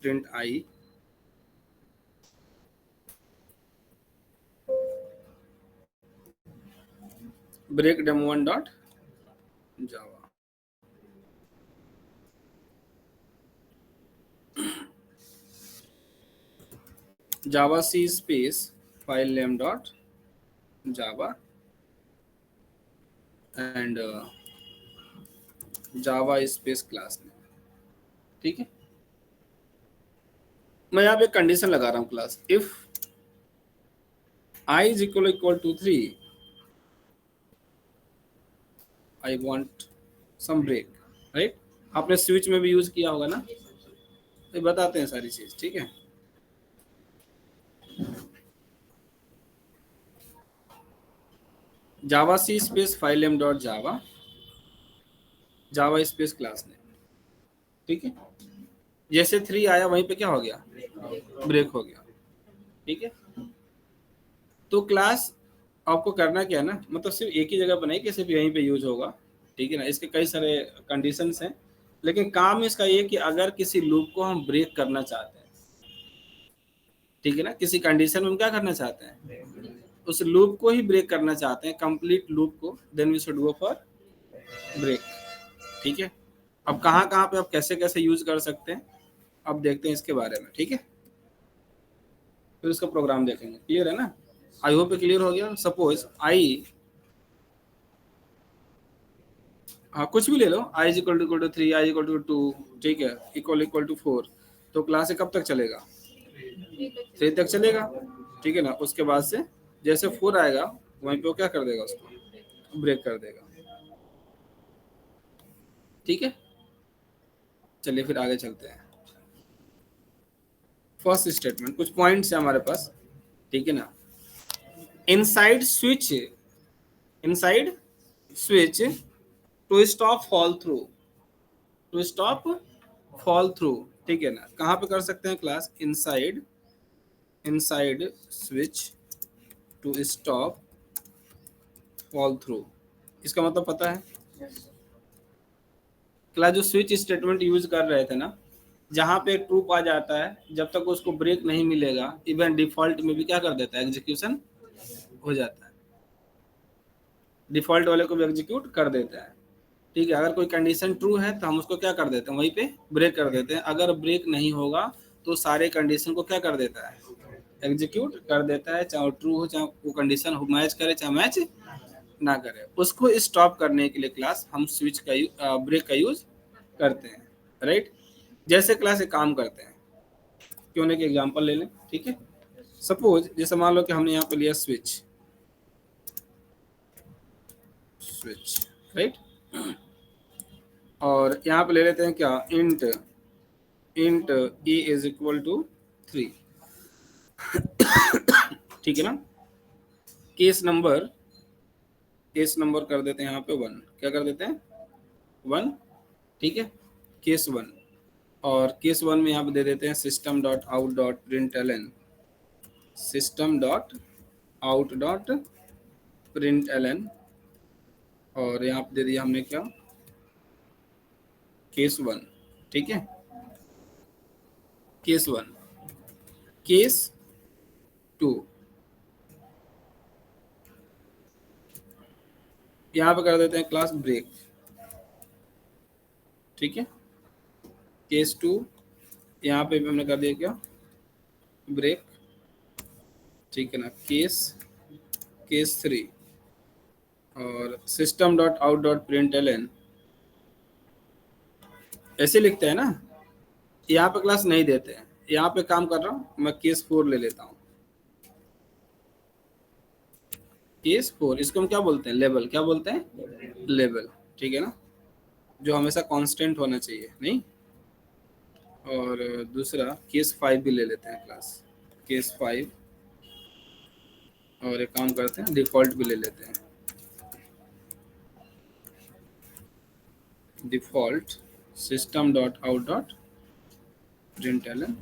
Print i break demo1 dot Java. Java C space file name dot Java and Java space class name. ठीक है, मैं यहाँ पे condition लगा रहा हूँ class if I is equal to 3 I want some break, right. आपने switch में भी यूज किया होगा ना, तो बताते हैं सारी चीज। ठीक है, Java C space file name dot Java Java space class name. ठीक है, जैसे 3 आया वहीं पे क्या हो गया, ब्रेक हो गया। ठीक है, तो क्लास आपको करना क्या है ना, मतलब सिर्फ एक ही जगह बनाई कि सिर्फ यहीं पे यूज होगा। ठीक है ना, इसके कई सारे कंडीशंस हैं, लेकिन काम इसका ये कि अगर किसी लूप को हम ब्रेक करना चाहते हैं, ठीक है ना, किसी कंडीशन में हम क्या करना चाहते हैं, उस लूप को ही ब्रेक करना चाहते हैं, कंप्लीट लूप को, then we should go for break. ठीक है, अब कहाँ कहाँ पे आप कैसे कैसे यूज कर सकते हैं अब देखते हैं इसके बारे में। ठीक है, फिर उसका प्रोग्राम देखेंगे। क्लियर है ना, आई होप क्लियर हो गया। सपोज आई, हाँ कुछ भी ले लो, I is equal to 3, I equal to 2, ठीक है, इक्वल टू 4, तो क्लास कब तक चलेगा, 3 तक चलेगा। ठीक है ना, उसके बाद से जैसे 4 आएगा वहीं पे वो क्या कर देगा, उसको ब्रेक कर देगा। ठीक है, चलिए फिर आगे चलते हैं। फर्स्ट स्टेटमेंट, कुछ पॉइंट्स है हमारे पास। ठीक है ना, inside switch, inside switch to stop fall through, to stop fall through. ठीक है ना, कहाँ पे कर सकते हैं class, inside, inside switch to stop fall through. इसका मतलब पता है क्लास, जो स्विच स्टेटमेंट यूज कर रहे थे ना, जहाँ पे ट्रूप आ जाता है जब तक उसको ब्रेक नहीं मिलेगा, इवन डिफॉल्ट में भी क्या कर देता है, एग्जीक्यूशन हो जाता है, डिफॉल्ट वाले को भी एग्जीक्यूट कर देता है। ठीक है, अगर कोई कंडीशन ट्रू है तो हम उसको क्या कर देते हैं, वहीं पे ब्रेक कर देते हैं। अगर ब्रेक नहीं होगा तो सारे कंडीशन को क्या कर देता है, एग्जीक्यूट कर देता है, चाहे ट्रू हो, चाहे वो कंडीशन मैच करे, चाहे मैच ना करे। उसको स्टॉप करने के लिए क्लास हम स्विच का ब्रेक का यूज करते हैं, राइट। जैसे क्लास एक काम करते हैं, क्यों ना एक एग्जांपल ले लें। ठीक है, सपोज जैसे मान लो कि हमने यहाँ पे लिया स्विच, स्विच, राइट, और यहाँ पे ले लेते हैं क्या, int, int e is equal to 3। ठीक है ना, केस नंबर, केस नंबर कर देते हैं यहाँ पे 1, क्या कर देते हैं, 1। ठीक है, केस 1, और केस 1 में यहाँ पे दे देते हैं system dot out dot print L N, system dot out dot print L N, और यहाँ पे दे दिया हमने क्या, केस 1। ठीक है, केस 1, केस 2, यहाँ पे कर देते हैं क्लास ब्रेक। ठीक है, केस 2 यहाँ पे भी हमने कर दिया क्या, ब्रेक। ठीक है ना, केस, केस 3, और system dot out dot print L N, ऐसे लिखते हैं ना, यहाँ पे क्लास नहीं देते हैं। यहाँ पे काम कर रहा हूँ मैं, केस 4 ले लेता हूँ, केस 4, इसको हम क्या बोलते हैं, लेवल, क्या बोलते हैं, लेवल। ठीक है ना, जो हमेशा कांस्टेंट होना चाहिए, नहीं। और दूसरा केस 5 भी ले लेते हैं क्लास, केस 5, और एक काम करते हैं डिफॉल्ट भी ले लेते हैं, default system dot out dot print L N,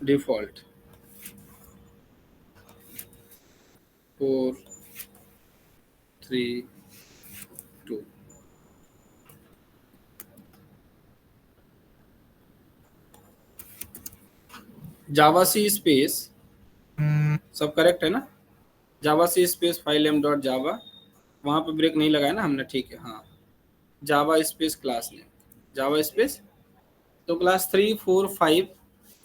default 4, 3, 2। Java C space, सब करेक्ट है ना? Java C space file M dot Java, वहाँ पे ब्रेक नहीं लगाया ना हमने, ठीक है। हाँ, जावा space class name, Java space, तो क्लास 3 4 5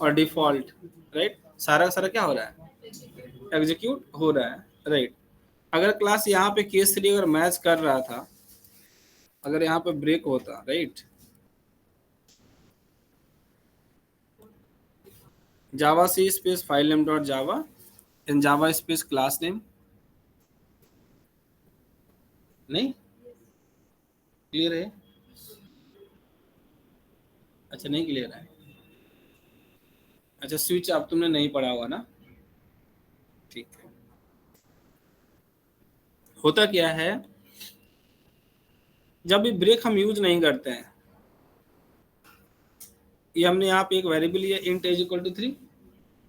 और डिफॉल्ट, राइट, सारा का सारा क्या हो रहा है, एग्जीक्यूट हो रहा है, राइट। अगर क्लास यहाँ पे केस 3 अगर मैच कर रहा था, अगर यहाँ पे ब्रेक होता, right, Java C space file name dot Java and Java space class name, नहीं क्लियर है? अच्छा नहीं क्लियर है, अच्छा स्विच अब तुमने नहीं पढ़ा हुआ ना, ठीक है। होता क्या है, जब भी ब्रेक हम यूज नहीं करते हैं, ये हमने यहाँ पे एक वेरिएबल लिया इंट एज इक्वल टू 3,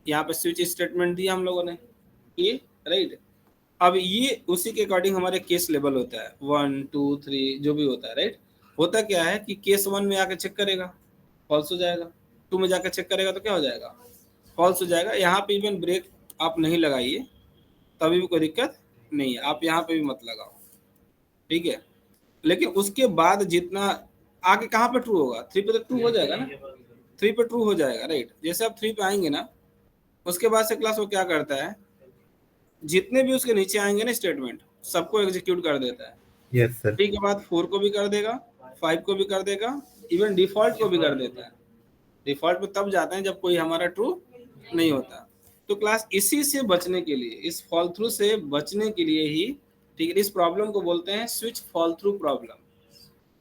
यहाँ पे स्विच स्टेटमेंट दिया हम लोगों ने, ये राइट। अब ये उसी के अकॉर्डिंग हमारे केस लेवल होता है 1 2 3 जो भी होता है, राइट। होता क्या है कि केस 1 में आके चेक करेगा, फॉल्स हो जाएगा, 2 में जाकर चेक करेगा तो क्या हो जाएगा, फॉल्स हो जाएगा। यहाँ पे इवन ब्रेक आप नहीं लगाइए तभी भी कोई दिक्कत नहीं है, आप यहाँ पे भी मत लगाओ, ठीक है। लेकिन उसके बाद जितना आगे कहाँ पे ट्रू होगा, 3 पे तो ट्रू हो जाएगा ना, 3 पे ट्रू हो जाएगा, राइट। जैसे आप 3 पे आएंगे ना, उसके बाद से क्लास वो क्या करता है, जितने भी उसके नीचे आएंगे ना स्टेटमेंट, सबको एग्जीक्यूट कर देता है। Yes sir. 3 के बाद 4 को भी कर देगा, 5 को भी कर देगा, इवन डिफॉल्ट को भी कर देता है। डिफॉल्ट पे तब जाते हैं जब कोई हमारा ट्रू नहीं होता। तो क्लास इसी से बचने के लिए, इस फॉल थ्रू से बचने के लिए ही, ठीक है, इस प्रॉब्लम को बोलते हैं switch fall through problem,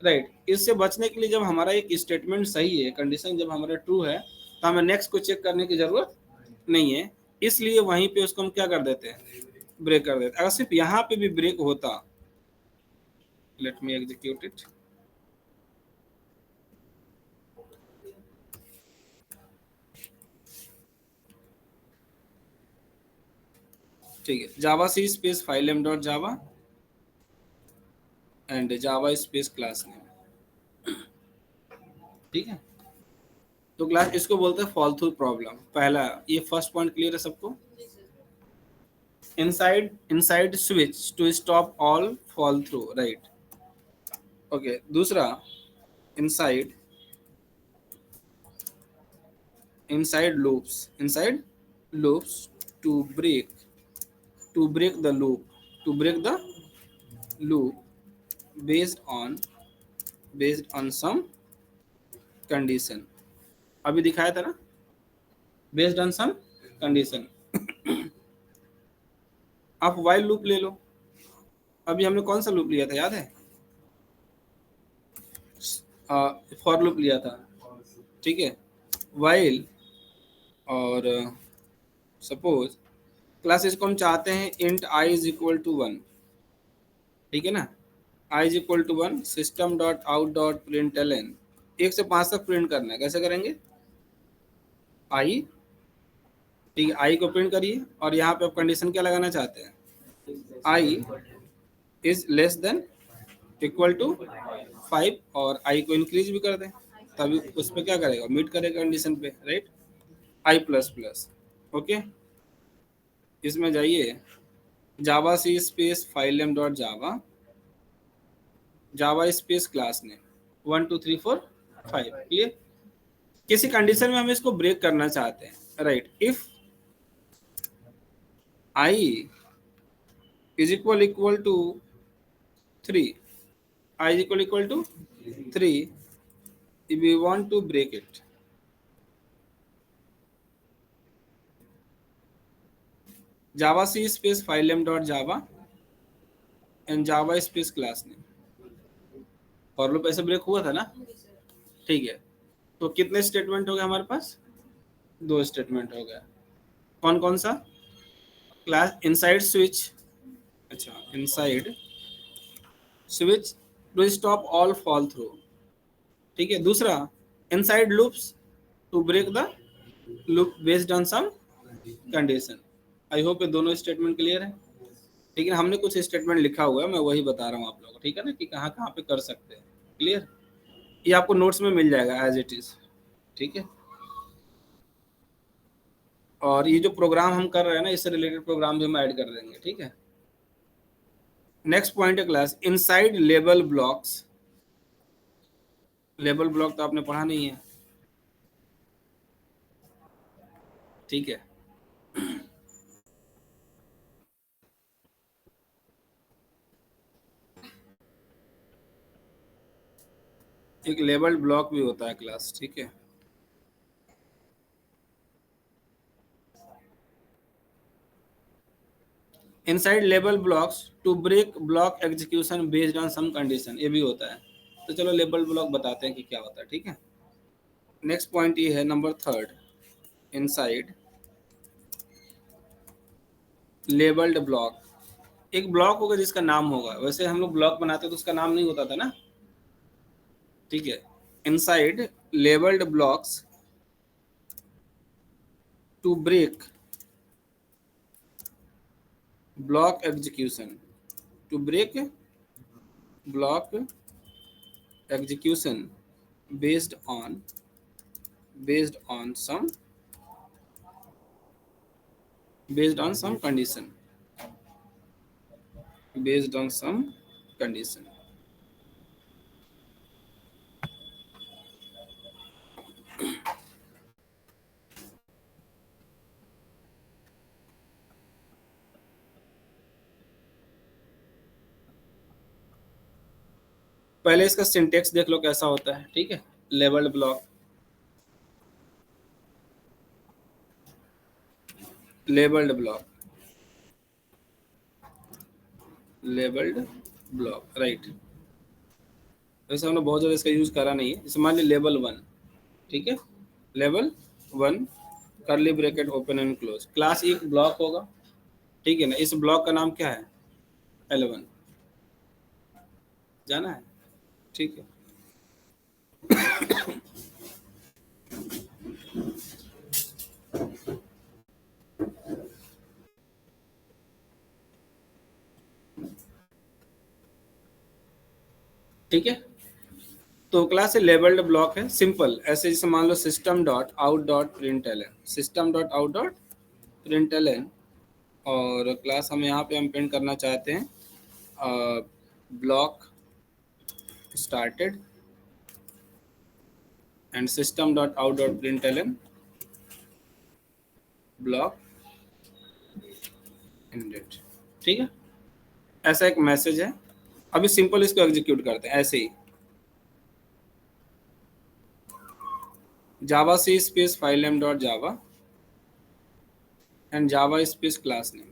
right. इससे बचने के लिए जब हमारा एक स्टेटमेंट सही है, कंडीशन जब हमारा ट्रू है, तो हमें नेक्स्ट को चेक करने की जरूरत नहीं है, इसलिए वहीं पे उसको हम क्या कर देते हैं, ब्रेक कर देते हैं। अगर सिर्फ यहाँ पे भी ब्रेक होता, लेट मी एग्जीक्यूट इट, ठीक है, Java C space file M dot Java and Java space class name, ठीक है। तो क्लास इसको बोलते हैं फॉल थ्रू प्रॉब्लम। पहला ये फर्स्ट पॉइंट क्लियर है सबको, inside switch to stop all fall through, right. Okay, दूसरा inside inside loops to break the loop based on some condition. अभी दिखाया था ना, बेस्ड ऑन सम कंडीशन। आप वाइल लूप ले लो, अभी हमने कौन सा लूप लिया था याद है, फॉर लूप लिया था, ठीक है। वाइल और सपोज क्लास इसको हम चाहते हैं int I is equal to 1, ठीक है ना, I is equal to 1, system dot out dot print L N, 1 से 5 तक प्रिंट करना है। कैसे करेंगे, आई, ठीक है, आई को प्रिंट करिए और यहाँ पे आप कंडीशन क्या लगाना चाहते हैं, I is less than equal to 5 और आई को इंक्रीज भी कर दें, तभी उस पर क्या करेगा, मीट करेगा कंडीशन पे, right. I plus plus, okay. इसमें जाइए, Java C space file name dot Java, Java space class name 1 2 3 4 5, clear. किसी कंडीशन में हम इसको ब्रेक करना चाहते हैं, right. If I is equal to 3, I is equal to 3, if we want to break it, java c space file name dot java and java space class name, for loop ऐसे break हुआ था ना, ठीक है। तो कितने statement हो गए हमारे पास, 2 स्टेटमेंट हो गया। कौन कौन सा, क्लास इनसाइड स्विच, अच्छा inside switch to stop all fall through, ठीक है। दूसरा inside loops to break the loop based on some condition. I hope ये दोनों स्टेटमेंट क्लियर है, लेकिन हमने कुछ स्टेटमेंट लिखा हुआ है, मैं वही बता रहा हूँ आप लोगों को, ठीक है ना, कि कहाँ कहाँ पे कर सकते हैं, क्लियर। ये आपको नोट्स में मिल जाएगा एज इट इज, ठीक है। और ये जो प्रोग्राम हम कर रहे हैं ना, इससे रिलेटेड प्रोग्राम भी हम ऐड कर देंगे, ठीक है। नेक्स्ट पॉइंट है class inside label blocks. Label block तो आपने पढ़ा नहीं है, ठीक है। एक लेबल ब्लॉक भी होता है क्लास, ठीक है। Inside label blocks to break block execution based on some condition, ये भी होता है। तो चलो लेबल ब्लॉक बताते हैं कि क्या होता है, ठीक है। नेक्स्ट पॉइंट ये है number third, inside labelled block. एक ब्लॉक होगा जिसका नाम होगा, वैसे हम लोग ब्लॉक बनाते तो उसका नाम नहीं होता था ना, ठीक है। Inside labelled blocks to break block execution, to break block execution based on some condition, based on some condition। पहले इसका सिंटेक्स देख लो कैसा होता है, ठीक है। Labelled block, labelled block, labelled block, right. वैसे हमने बहुत ज़्यादा इसका यूज करा नहीं है। जैसे मान लीजिए लेवल वन, ठीक है। लेवल वन करली bracket open and close, class एक ब्लॉक होगा, ठीक है ना। इस ब्लॉक का नाम क्या है, L1, जाना है, ठीक है। ठीक है, तो क्लास से लेबल्ड ब्लॉक है, सिंपल ऐसे। जैसे मान लो system dot out dot print L N, system dot out dot print L N, और क्लास हम यहाँ पे हम प्रिंट करना चाहते हैं block started and system dot out dot print L N block ended, ठीक है। ऐसा एक मैसेज है। अभी सिंपल इसको एग्जीक्यूट करते हैं ऐसे ही, Java C space file name dot Java and Java space class name,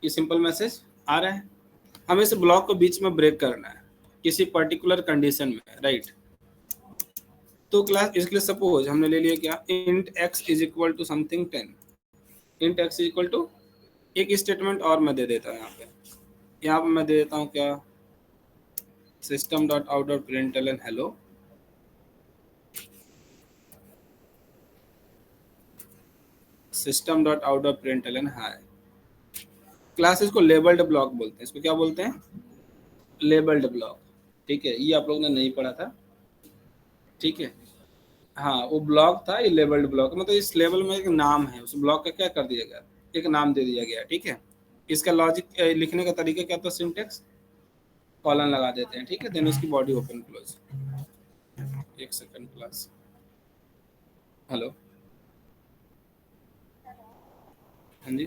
ये सिंपल मैसेज आ रहा है। हमें इस ब्लॉक को बीच में ब्रेक करना है किसी पर्टिकुलर कंडीशन में, राइट। तो क्लास इसके लिए सपोज हमने ले लिया क्या, int x is equal to something 10, int x is equal to, एक स्टेटमेंट और मैं दे देता हूँ यहाँ पे मैं दे देता हूँ क्या, system dot out dot print L N hello, system dot out dot print L N hi. Class इसको लेबल्ड ब्लॉक बोलते हैं, इसको क्या बोलते हैं, लेबल्ड ब्लॉक, ठीक है। ये आप लोगों ने नहीं पढ़ा था, ठीक है। हाँ वो ब्लॉक था, ये लेबल्ड ब्लॉक, मतलब इस लेवल में एक नाम है, उस ब्लॉक का क्या कर दिया गया, एक नाम दे दिया गया, ठीक है। इसका लॉजिक लिखने का तरीका क्या था, सिंटेक्स कॉलन लगा देते हैं, ठीक है। देन उसकी बॉडी ओपन क्लोज। एक सेकंड क्लास, हेलो, हाँ जी,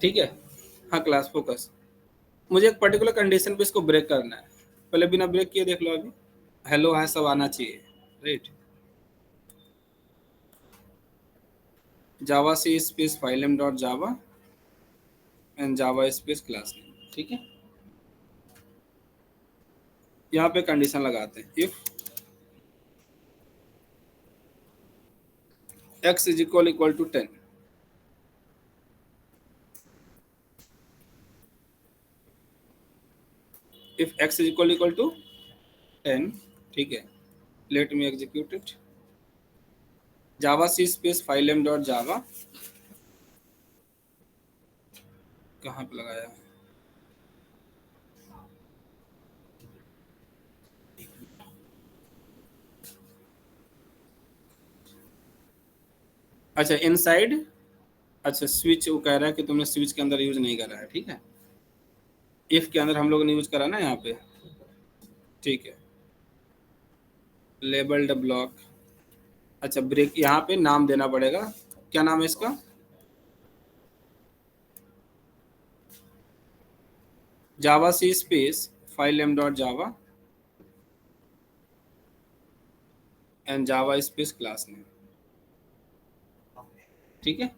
ठीक है। हाँ क्लास फोकस, मुझे एक पर्टिकुलर कंडीशन पे इसको ब्रेक करना है, पहले बिना ब्रेक किए देख लो, अभी हेलो है सब आना चाहिए, right. Java C space file name dot Java and Java space class name, ठीक है। यहाँ पे कंडीशन लगाते हैं, if x is equal to 10, if x is equal to 10, ठीक है। Let me execute it, Java C space file name dot Java, कहाँ पे लगाया है, अच्छा इनसाइड, अच्छा स्विच वो कह रहा है कि तुमने स्विच के अंदर यूज नहीं करा है, ठीक है। इफ के अंदर हम लोग ने यूज करा ना यहाँ पे, ठीक है। लेबल्ड ब्लॉक, अच्छा ब्रेक, यहाँ पे नाम देना पड़ेगा, क्या नाम है इसका? Java C space file M dot Java and Java space class name, ठीक है।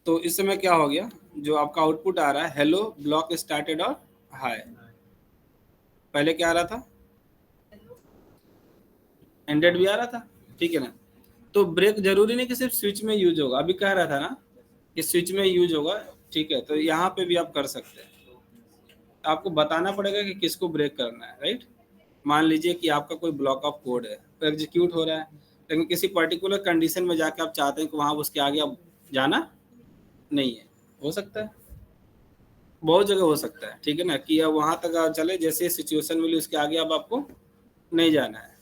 तो इस समय क्या हो गया, जो आपका आउटपुट आ रहा है हेलो ब्लॉक स्टार्टेड और हाय, पहले क्या आ रहा था? एंडेड भी आ रहा था, ठीक है ना। तो ब्रेक जरूरी नहीं कि सिर्फ स्विच में यूज होगा, अभी कह रहा था ना कि स्विच में यूज होगा, ठीक है। तो यहाँ पे भी आप कर सकते हैं, आपको बताना पड़ेगा कि किसको ब्रेक करना है, राइट। मान लीजिए कि आपका कोई ब्लॉक ऑफ कोड है तो एग्जीक्यूट हो रहा है, लेकिन किसी पर्टिकुलर कंडीशन में जाके आप चाहते हैं कि वहां उसके आगे अब जाना नहीं है, हो सकता है, बहुत जगह हो सकता है, ठीक है ना, कि अब वहां तक आप चले, जैसे सिचुएशन मिली उसके आगे अब आपको नहीं जाना है,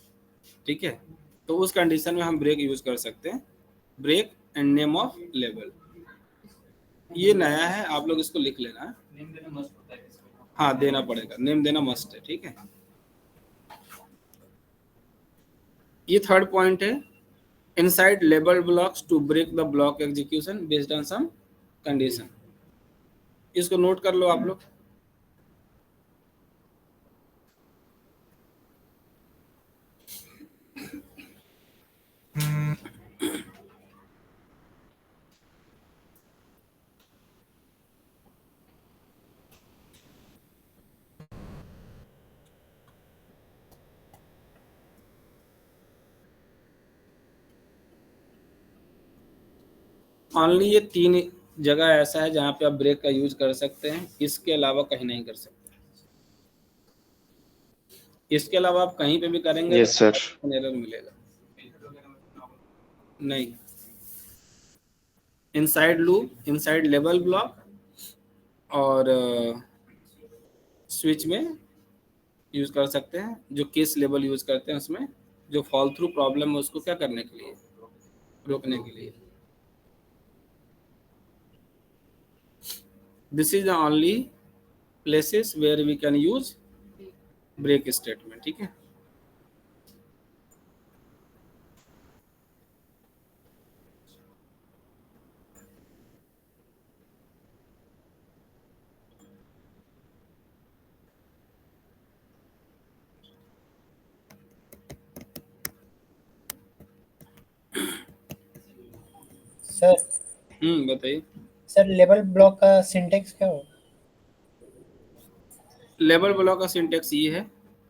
ठीक है। तो उस कंडीशन में हम ब्रेक यूज कर सकते हैं, break and name of level. ये नया है, आप लोग इसको लिख लेना। हाँ देना पड़ेगा, नेम देना मस्ट है, ठीक है। ये थर्ड पॉइंट है, inside label blocks to break the block execution based on some condition. इसको नोट कर लो आप लोग। ऑनली ये तीन जगह ऐसा है जहाँ पे आप ब्रेक का यूज कर सकते हैं, इसके अलावा कहीं नहीं कर सकते। इसके अलावा आप कहीं पे भी करेंगे यस सर। तो एरर मिलेगा। नहीं, inside loop, inside level block और स्विच में यूज कर सकते हैं, जो केस लेवल यूज करते हैं उसमें, जो फॉल थ्रू प्रॉब्लम है उसको क्या करने के लिए, रोकने के लिए। This is the only places where we can use break statement, ठीक है। सर बताइए। सर लेबल ब्लॉक का सिंटेक्स क्या हो? लेबल ब्लॉक का सिंटेक्स ये है,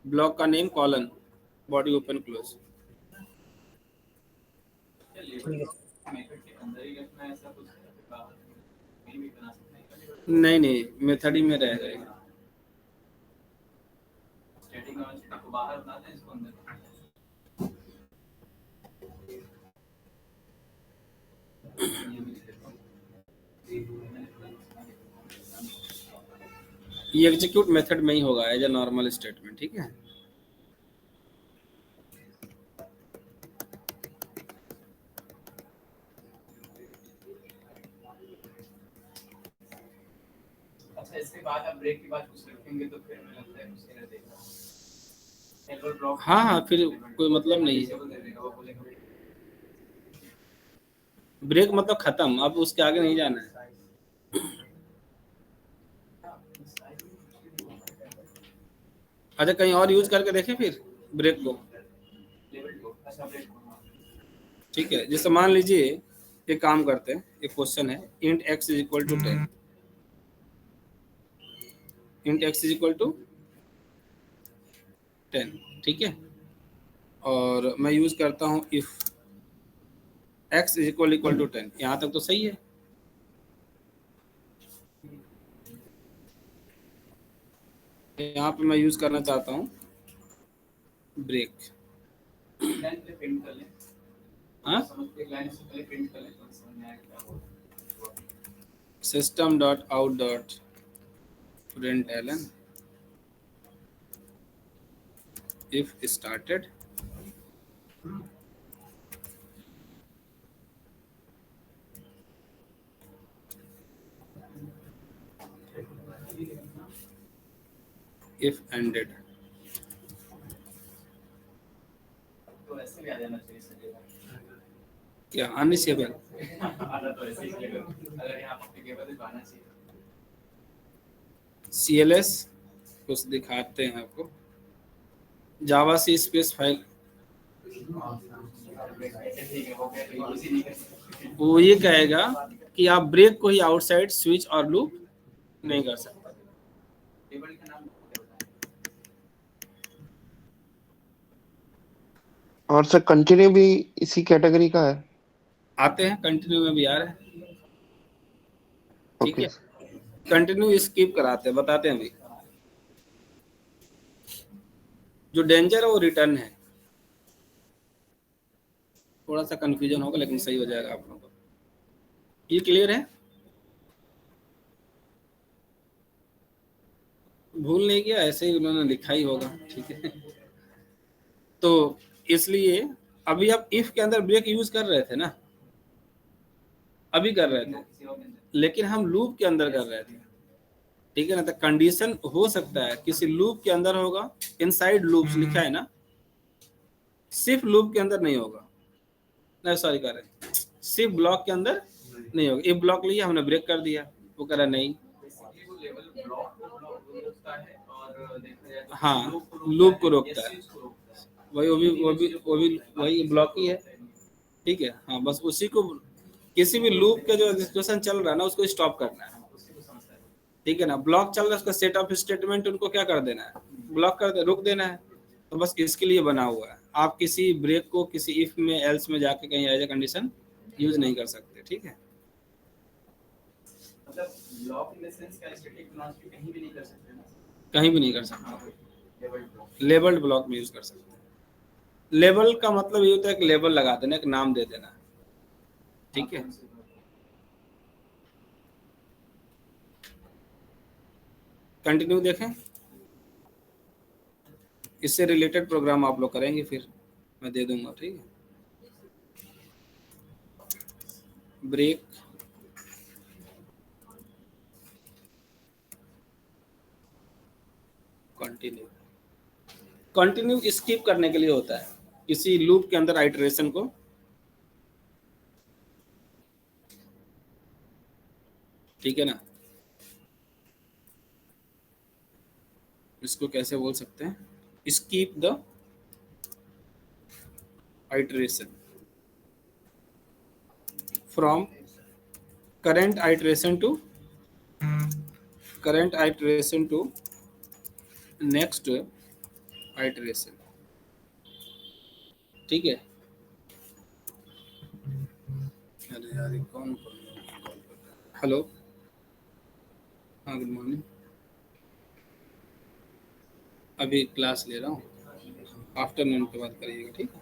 ब्लॉक का name colon body open close. ठीक है। नहीं नहीं, मेथड ही में रहेगा। ये एग्जीक्यूट मेथड में ही होगा एज ए नॉर्मल स्टेटमेंट, ठीक है। अच्छा इसके बाद आप ब्रेक के बाद कुछ रखेंगे तो फिर मुझे लगता है कुछ एरर देगा। हाँ हाँ, फिर कोई मतलब नहीं है, ब्रेक मतलब खत्म, अब उसके आगे नहीं जाना है। अच्छा कहीं और यूज करके देखें फिर ब्रेक को, ठीक है। जैसे मान लीजिए एक काम करते हैं, एक क्वेश्चन है, int x is equal to 10, int x is equal to 10, ठीक है। और मैं यूज करता हूँ if x is equal equal to 10, यहाँ तक तो सही है। यहाँ पे मैं यूज करना चाहता हूँ ब्रेक, हाँ, system dot out dot print L N if started if ended. तो ऐसे भी आ जाना चाहिए सर। क्या अनस्टेबल? आधा तो ऐसे ही चलेगा। अगर यहाँ applicable है तो आना चाहिए। CLS कुछ दिखाते हैं आपको। जावा सी स्पेस फाइल, ठीक है, हो गया, तो यूज ही नहीं कर सकते। वो ये कहेगा कि आप ब्रेक को ही आउटसाइड स्विच और लूप नहीं कर सकते। टेबल का नाम क्या बताएं? और सर कंटिन्यू भी इसी कैटेगरी का है? आते हैं कंटिन्यू में भी आ रहे हैं, ठीक ओके है। कंटिन्यू स्किप कराते हैं, बताते हैं अभी। जो डेंजर है वो रिटर्न है। थोड़ा सा कंफ्यूजन होगा लेकिन सही हो जाएगा आप लोगों को। ये क्लियर है? भूल नहीं किया, ऐसे ही उन्होंने लिखा ही होगा, ठीक है। तो इसलिए अभी आप इफ के अंदर ब्रेक यूज कर रहे थे ना, अभी कर रहे थे, लेकिन हम लूप के अंदर कर रहे थे, ठीक है ना। तो कंडीशन हो सकता है किसी लूप के अंदर होगा, इनसाइड लूप्स लिखा है ना, सिर्फ लूप के अंदर नहीं होगा, नहीं सॉरी कर रहे, सिर्फ ब्लॉक के अंदर नहीं होगा। इफ ब्लॉक लिया हमने ब्रेक कर दिया, वो कह रहा नहीं। बेसिकली वो लेवल ब्लॉक को रोकता है और देखा जाए तो हाँ, लूप को रोकता है, या स्विच को रोकता है। वही वही ब्लॉक ही है, ठीक है। हाँ, बस उसी को, किसी भी लूप के जो एग्जीक्यूशन चल रहा है ना उसको स्टॉप करना है, उसी को समझता है। ठीक है ना। ब्लॉक चल रहा है, उसका सेट ऑफ स्टेटमेंट उनको क्या कर देना है, ब्लॉक कर दे, रोक देना है। तो बस इसके लिए बना हुआ है। आप किसी ब्रेक को किसी इफ में एल्स में जाके कहीं एज ए कंडीशन यूज नहीं कर सकते, ठीक है। मतलब ब्लॉक इन द सेंस क्या स्टैटिक नॉन स्टैटिक कहीं भी नहीं कर सकते ना। कहीं भी नहीं कर सकते, हाँ, लेवल ब्लॉक। लेबल्ड ब्लॉक में यूज कर सकते हैं। लेबल का मतलब ये होता है कि लेबल लगा देना, एक नाम दे देना, ठीक है। कंटिन्यू देखें, इससे रिलेटेड प्रोग्राम आप लोग करेंगे, फिर मैं दे दूंगा, ठीक है। ब्रेक कंटिन्यू, कंटिन्यू स्किप करने के लिए होता है किसी लूप के अंदर आइटरेशन को, ठीक है ना। इसको कैसे बोल सकते हैं, skip the iteration from current iteration to next iteration, ठीक है। अरे यार, ये कौन कॉल कर रहा है? हेलो, हाँ गुड मॉर्निंग। अभी क्लास ले रहा हूँ, आफ्टरनून के बाद करिएगा, ठीक है।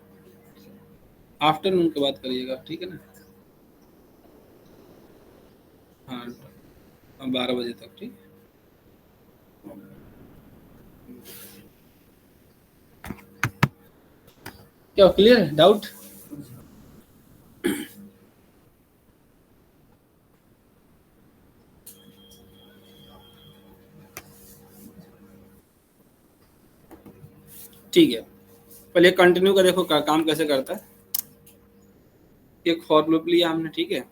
आफ्टरनून के बाद करिएगा, ठीक है ना। हाँ, 12 बजे तक, ठीक है। क्या क्लियर है? डाउट? ठीक है, पहले कंटिन्यू का देखो काम कैसे करता है। एक फॉर लूप लिया हमने, ठीक है।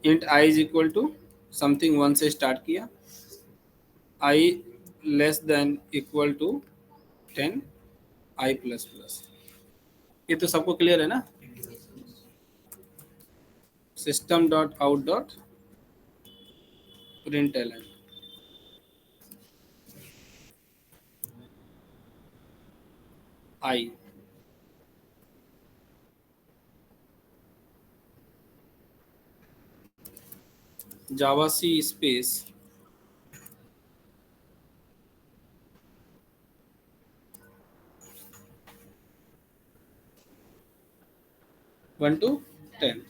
Int I is equal to something 1 से स्टार्ट किया, I less than equal to 10, I plus plus. ये तो सबको क्लियर है ना। System dot out dot print L I, Java C space one to 10।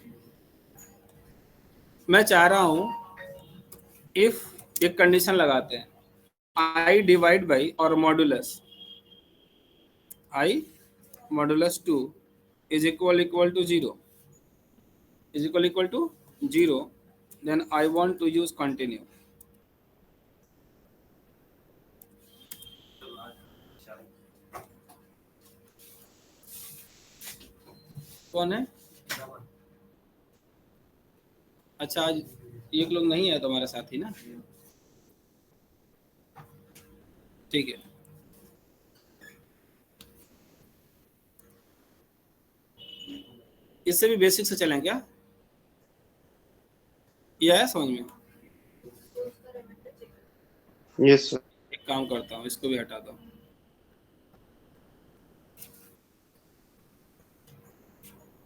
मैं चाह रहा हूं इफ एक कंडीशन लगाते हैं, आई डिवाइड बाई और modulus i modulus 2 is equal to 0, is equal to 0, then I want to use continue. कौन है? अच्छा, आज एक लोग नहीं है तुम्हारे साथी ना, ठीक है। इससे भी बेसिक से चलें क्या? ये है समझ में? Yes sir. एक काम करता हूँ, इसको भी हटा दो।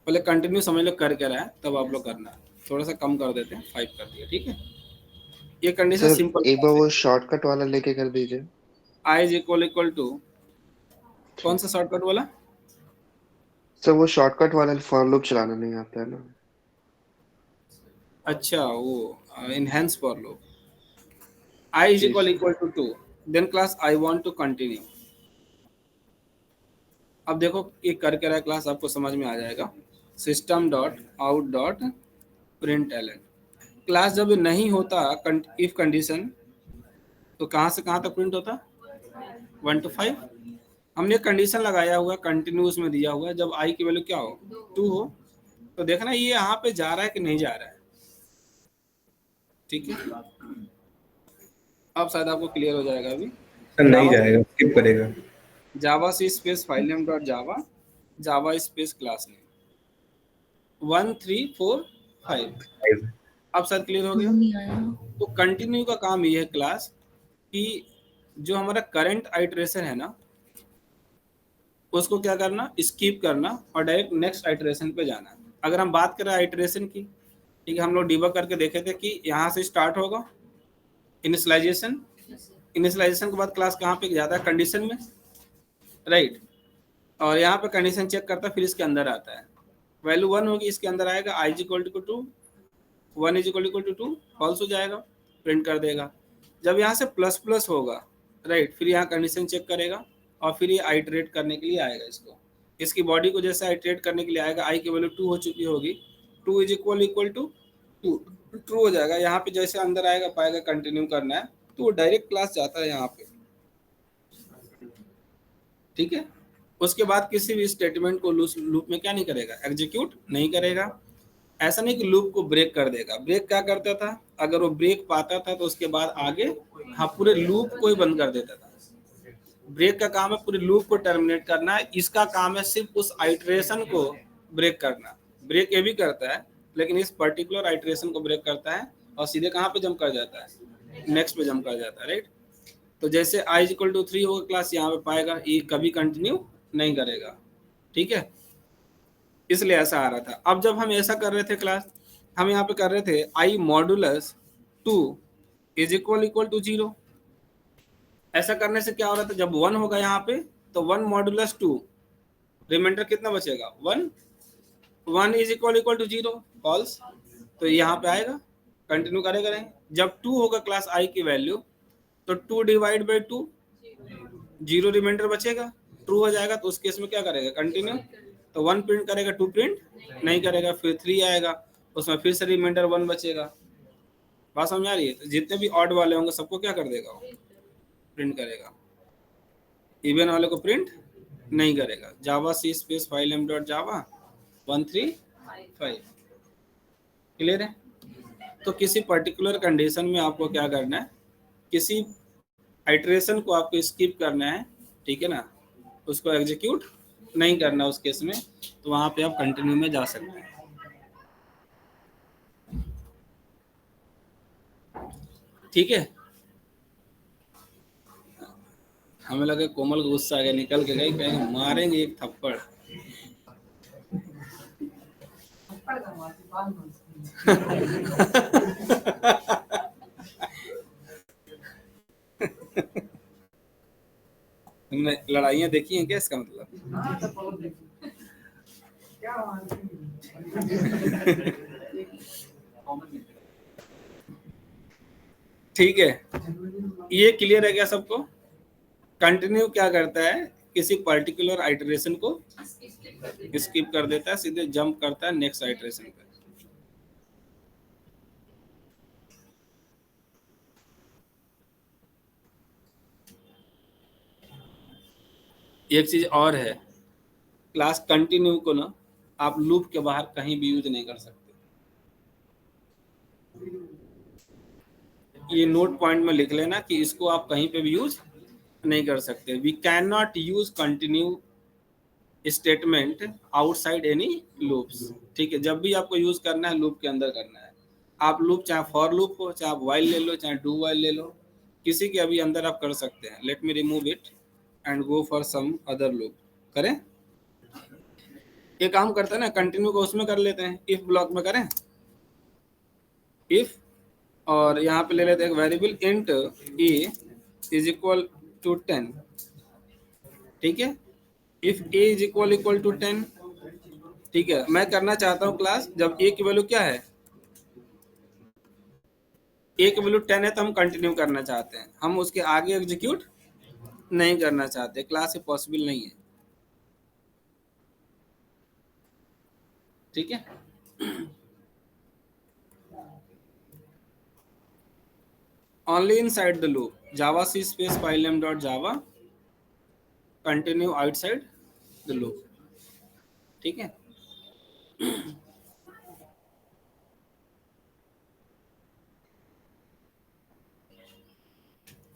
पहले कंटिन्यू समझ लो कर क्या रहा है, तब आप लोग करना है। थोड़ा सा कम कर देते हैं, 5 कर दिया, ठीक है। ये कंडीशन सर सिंपल एक बार वो शॉर्टकट वाला लेके कर दीजिए। आई इज इक्वल टू, कौन सा शॉर्टकट वाला? सर वो शॉर्टकट वाला फॉर लूप चलाना नहीं आता है ना। अच्छा, वो enhance for loop. I is जी sir. Equal to 2, then class I want to continue. अब देखो ये कर क्या रहा है क्लास, आपको समझ में आ जाएगा। System dot out dot print L N. Class जब नहीं होता इफ कंडीशन, तो कहाँ से कहाँ तक प्रिंट होता? 1 to 5। हमने कंडीशन लगाया हुआ कंटिन्यूस में दिया हुआ है, जब आई की वैल्यू क्या हो? 2 हो। तो देखना ये यहाँ पे जा रहा है कि नहीं जा रहा है, ठीक है। अब शायद आपको क्लियर हो जाएगा अभी। सर नहीं जाएगा, स्किप करेगा। Java C space file name dot Java, Java space class name 1 3 4 5। अब शायद क्लियर हो गया। तो कंटिन्यू का काम ये है क्लास कि जो हमारा करंट आइटरेशन है ना, उसको क्या करना? स्किप करना और डायरेक्ट नेक्स्ट आइटरेशन पे जाना। अगर हम बात करें आइटरेशन की, ठीक है, हम लोग डिबग करके देखे थे कि यहाँ से स्टार्ट होगा इनिशियलाइजेशन, इनिशियलाइजेशन के बाद क्लास कहाँ पे जाता है? कंडीशन में, राइट। और यहाँ पे कंडीशन चेक करता है, फिर इसके अंदर आता है। वैल्यू 1 होगी, इसके अंदर आएगा I is equal to 2, 1 is equal to 2 false हो जाएगा, प्रिंट कर देगा। जब यहाँ से प्लस प्लस होगा, राइट, फिर यहाँ कंडीशन चेक करेगा और फिर ये आइटरेट करने के लिए आएगा। इसकी बॉडी को जैसे आइटरेट करने के लिए आएगा, आई की वैल्यू 2 हो चुकी होगी, 2 इज इक्वल टू 2, ट्रू हो जाएगा। यहाँ पे जैसे अंदर आएगा, पाएगा कंटिन्यू करना है, तो वो डायरेक्ट क्लास जाता है यहाँ पे, ठीक है। उसके बाद किसी भी स्टेटमेंट को लूप में क्या नहीं करेगा? एग्जीक्यूट नहीं करेगा। ऐसा नहीं कि लूप को ब्रेक कर देगा। ब्रेक क्या करता था? अगर वो ब्रेक पाता था तो उसके बाद आगे, हाँ, पूरे लूप को ही बंद कर देता था। ब्रेक का काम है पूरे लूप को टर्मिनेट करना है, इसका काम है सिर्फ उस आइटरेशन को ब्रेक करना। ब्रेक ये भी करता है, लेकिन इस पर्टिकुलर आइटरेशन को ब्रेक करता है और सीधे कहाँ पे जंप कर जाता है? नेक्स्ट पे जंप कर जाता है, राइट। तो जैसे आई इज इक्वल टू 3 होगा, क्लास यहाँ पे पाएगा, ये कभी कंटिन्यू नहीं करेगा, ठीक है। इसलिए ऐसा आ रहा था। अब जब हम ऐसा कर रहे थे क्लास, हम यहाँ पे कर रहे थे आई मॉडुलस 2 इज इक्वल टू 0। ऐसा करने से क्या हो रहा था? जब 1 होगा यहाँ पे, तो 1 मॉडुलस 2, रिमाइंडर कितना बचेगा? 1। 1 इज इक्वल टू 0 फॉल्स, तो यहाँ पे आएगा, कंटिन्यू करेगा नहीं। जब 2 होगा क्लास आई की वैल्यू, तो 2 डिवाइड बाई 2, 0 रिमाइंडर बचेगा, ट्रू हो जाएगा। तो उस केस में क्या करेगा? कंटिन्यू। तो 1 प्रिंट करेगा, 2 प्रिंट नहीं करेगा। फिर 3 आएगा, उसमें फिर से रिमाइंडर 1 बचेगा। बात समझ आ रही है? तो जितने भी ऑड वाले होंगे सबको क्या कर देगा? वो प्रिंट करेगा। इवन वाले को प्रिंट नहीं करेगा। Java C space file name dot Java 135। Clear है? तो किसी पर्टिकुलर कंडीशन में आपको क्या करना है? किसी आइटरेशन को आपको स्किप करना है, ठीक है ना, उसको एग्जीक्यूट नहीं करना उस केस में, तो वहां पे आप कंटिन्यू में जा सकते हैं, ठीक है। हमें लगा कोमल को गुस्सा आ गया, निकल के गई, कहेंगे मारेंगे एक थप्पड़। तुमने लड़ाइयाँ देखी हैं क्या? इसका मतलब ठीक है, ये क्लियर है क्या सबको? कंटिन्यू क्या करता है? किसी पर्टिकुलर आइटरेशन को स्किप कर देता है, सीधे जंप करता है नेक्स्ट आइटरेशन पे। एक चीज और है, क्लास कंटिन्यू को ना आप लूप के बाहर कहीं भी यूज नहीं कर सकते। ये नोट पॉइंट में लिख लेना कि इसको आप कहीं पे भी यूज नहीं कर सकते। We can not use continue statement outside any loops. ठीक है, जब भी आपको यूज करना है लूप के अंदर करना है। आप लूप चाहे फॉर लूप हो, चाहे आप वाइल ले लो, चाहे डू वाइल ले लो, किसी के अभी अंदर आप कर सकते हैं। Let me remove it and go for some other loop. करें, ये काम करते हैं ना, कंटिन्यू को उसमें कर लेते हैं, इफ ब्लॉक में करें। इफ, और यहाँ पे ले लेते हैं एक variable int a is equal to 10। ठीक है, if a is equal to 10। ठीक है, मैं करना चाहता हूँ क्लास जब ए की वैल्यू क्या है, ए की वैल्यू 10 है तो हम कंटिन्यू करना चाहते हैं, हम उसके आगे एग्जीक्यूट नहीं करना चाहते। क्लास ये पॉसिबल नहीं है। ठीक है, only inside the loop java c space filename.java continue outside the loop। ठीक है,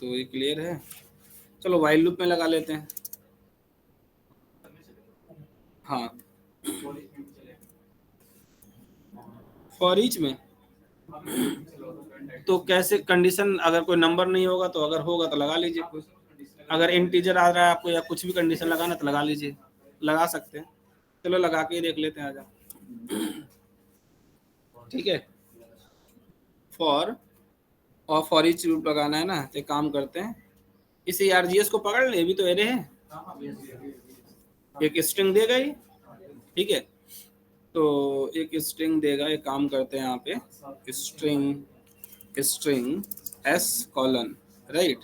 तो ये क्लियर है। चलो वाइल लूप में लगा लेते हैं। हाँ, फॉर ईच में तो कैसे कंडीशन, अगर कोई नंबर नहीं होगा तो, अगर होगा तो लगा लीजिए कुछ, अगर इंटीजर आ रहा है आपको या कुछ भी कंडीशन लगाना तो लगा लीजिए, लगा सकते हैं। चलो लगा के ही देख लेते हैं, आजा। ठीक है, फॉर और फॉर ईच लूप लगाना है ना, तो एक काम करते हैं, इस args को पकड़ ले, भी तो एरे है, एक स्ट्रिंग देगा ही। ठीक है, तो एक स्ट्रिंग देगा, एक काम करते हैं यहाँ पे string s colon right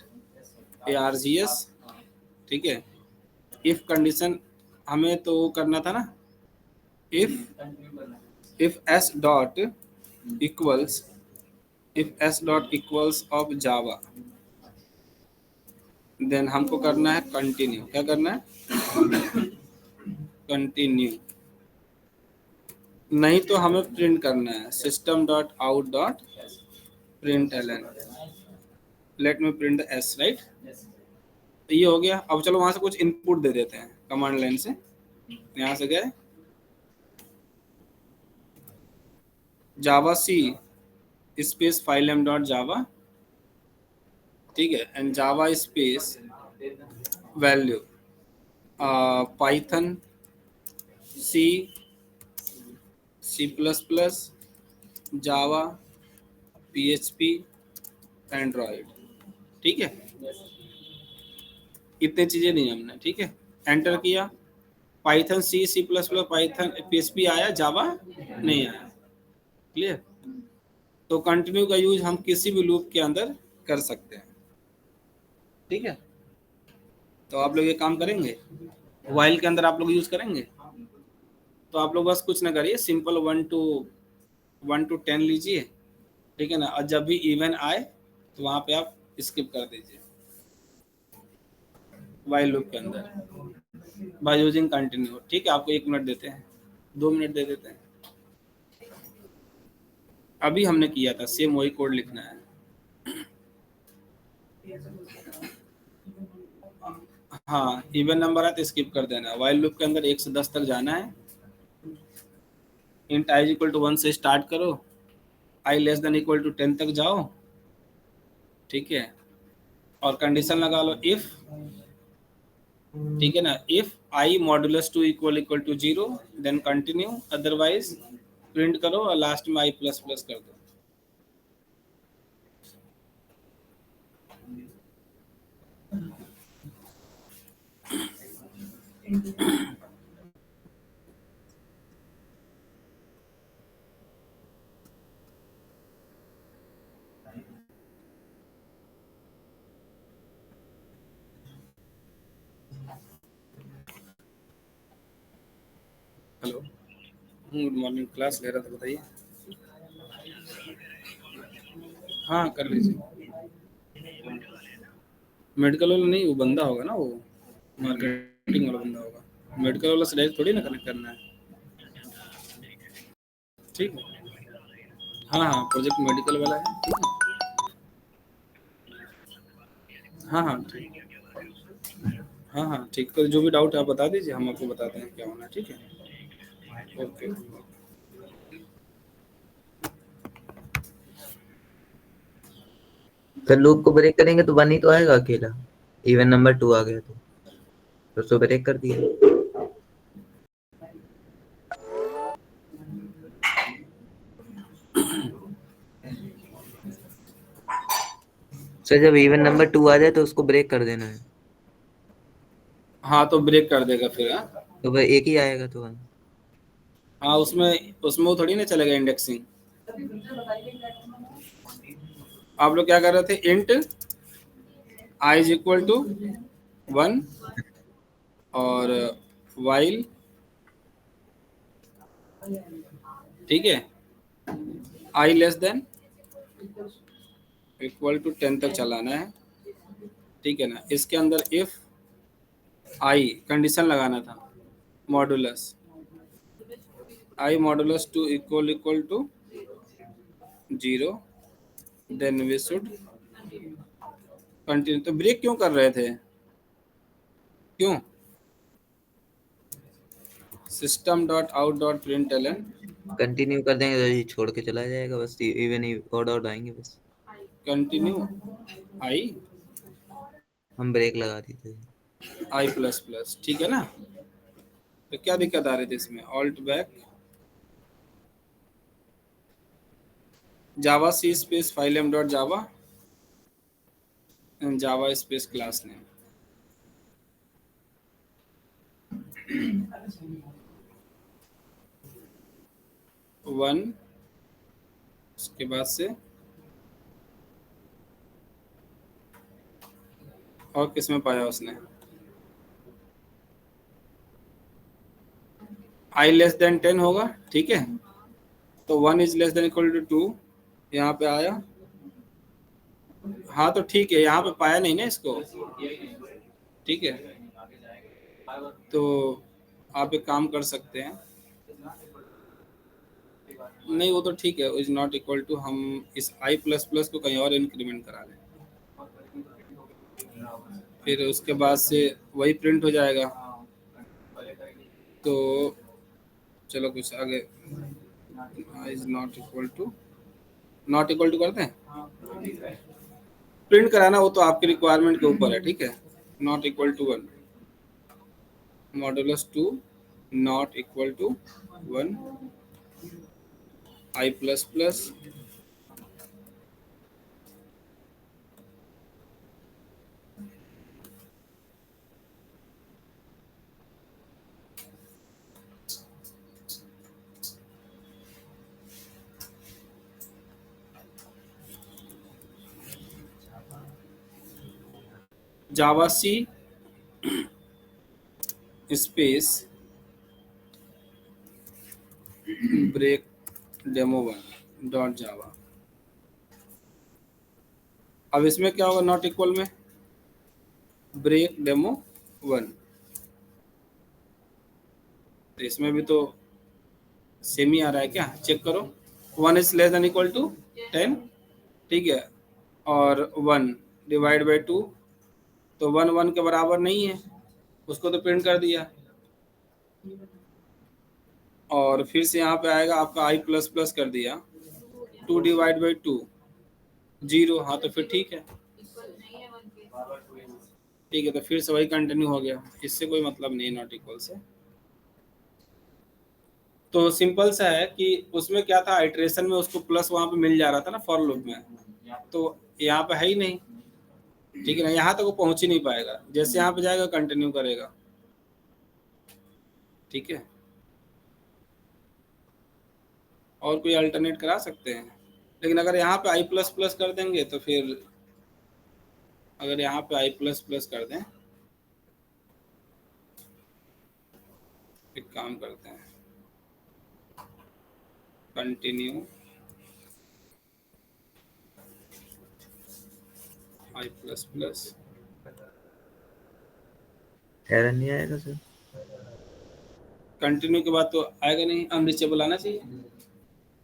args। ठीक है, इफ कंडीशन हमें तो करना था ना, if s dot equals of Java, then हमको करना है कंटिन्यू। क्या करना है, कंटिन्यू। नहीं तो हमें प्रिंट करना है system dot out dot print L N, let me print s right. तो ये हो गया। अब चलो वहां से कुछ इनपुट दे देते हैं कमांड लाइन से। यहां से गए Java C space file name dot Java. ठीक है, and Java space value Python C plus plus Java PHP Android. ठीक है, इतने चीजें दी हमने। ठीक है, एंटर किया, Python C plus plus Python PHP आया, जावा नहीं आया। क्लियर। तो कंटिन्यू का यूज हम किसी भी लूप के अंदर कर सकते हैं। ठीक है, तो आप लोग ये काम करेंगे, वाइल के अंदर आप लोग यूज करेंगे, तो आप लोग बस कुछ ना करिए, सिंपल 1 to 10 लीजिए। ठीक है ना, और जब भी इवन आए तो वहां पे आप स्किप कर दीजिए वाइल लूप के अंदर बाय यूजिंग कंटिन्यू। ठीक है, आपको 1 मिनट देते हैं, 2 मिनट दे देते हैं। अभी हमने किया था सेम वही कोड लिखना है। हाँ, इवन नंबर है तो स्किप कर देना। वाइल लूप के अंदर 1 से 10 तक जाना है। इंट i इक्वल टू 1 से स्टार्ट करो, i less than equal to 10 तक जाओ। ठीक है, और कंडीशन लगा लो इफ। ठीक है ना, if i modulus 2 equal to 0 then continue, otherwise print करो और लास्ट में i प्लस प्लस कर दो। हेलो, गुड मॉर्निंग, क्लास ले रहा था, बताइए। हाँ कर लीजिए। मेडिकल वाला नहीं, वो बंदा होगा ना, वो मार्केटिंग वाला बंदा होगा। मेडिकल वाला से डायरेक्ट थोड़ी ना कनेक्ट करना है। ठीक है। हाँ हाँ, प्रोजेक्ट मेडिकल वाला है, ठीक है। हाँ हाँ ठीक। हाँ हाँ ठीक, तो जो भी डाउट है आप बता दीजिए, हम आपको बताते हैं क्या होना है, ठीक है। ओके। सर लूप को ब्रेक करेंगे तो 1 ही तो आएगा अकेला, इवन नंबर 2 आ गया तो उसको ब्रेक कर दिया। सर जब इवन नंबर 2 आ जाए तो उसको ब्रेक कर देना है, हाँ तो ब्रेक कर देगा फिर। हाँ तो वह एक ही आएगा तो 1। हाँ, उसमें उसमें वो थोड़ी ना चलेगा इंडेक्सिंग। आप लोग क्या कर रहे थे, int i is equal to 1 और वाइल, ठीक है, i less than equal to 10 तक चलाना है, ठीक है ना। इसके अंदर इफ i कंडीशन लगाना था, modulus i modulus 2 equal to 0, then we should continue. तो ब्रेक क्यों कर रहे थे, क्यों? System dot out dot print L N, continue कर देंगे तो ये छोड़ के चला जाएगा, बस इवन ही ऑड ऑड आएंगे बस। कंटिन्यू आई, हम ब्रेक लगा देते हैं। आई प्लस प्लस, ठीक है ना। तो क्या दिक्कत आ रही थी इसमें, alt back Java C space file name dot Java and Java space class name. One, उसके बाद से और किसमें पाया उसने, आई लेस देन 10 होगा, ठीक है। तो 1 is less than equal to 2 यहाँ पे आया। हाँ तो ठीक है, यहाँ पे पाया नहीं ना इसको, ठीक है। तो आप एक काम कर सकते हैं, नहीं वो तो ठीक है, इज नॉट इक्वल टू, हम इस i प्लस प्लस को कहीं और इंक्रीमेंट करा लें, फिर उसके बाद से वही प्रिंट हो जाएगा। तो चलो कुछ आगे, इज नॉट इक्वल टू करते हैं, प्रिंट कराना वो तो आपके रिक्वायरमेंट के ऊपर है, ठीक है। Not equal to 1, modulus 2 not equal to 1, i plus plus Java C space break demo 1 dot Java. अब इसमें क्या होगा, नॉट इक्वल में ब्रेक डेमो 1, तो इसमें भी तो सेम ही आ रहा है क्या, चेक करो। 1 is less than equal to 10, ठीक है, और 1 डिवाइड बाई 2, तो 1 1 के बराबर नहीं है, उसको तो प्रिंट कर दिया। और फिर से यहाँ पे आएगा आपका i प्लस प्लस कर दिया, 2 डिवाइड बाई 2 0, हाँ तो फिर ठीक है, ठीक है। तो फिर से वही कंटिन्यू हो गया, इससे कोई मतलब नहीं नॉट इक्वल से। तो सिंपल सा है कि उसमें क्या था, आइट्रेशन में उसको प्लस वहाँ पे मिल जा रहा था ना फॉर लूप में, तो यहाँ पे है ही नहीं, ठीक है ना, यहाँ तक वो पहुँच ही नहीं पाएगा। जैसे यहाँ पे जाएगा कंटिन्यू करेगा, ठीक है। और कोई अल्टरनेट करा सकते हैं, लेकिन अगर यहाँ पे i प्लस प्लस कर देंगे तो फिर, अगर यहाँ पे i प्लस प्लस कर दें, एक काम करते हैं, continue i plus plus, error नहीं आएगा सर? कंटिन्यू के बाद तो आएगा नहीं, अनरीचेबल आना चाहिए।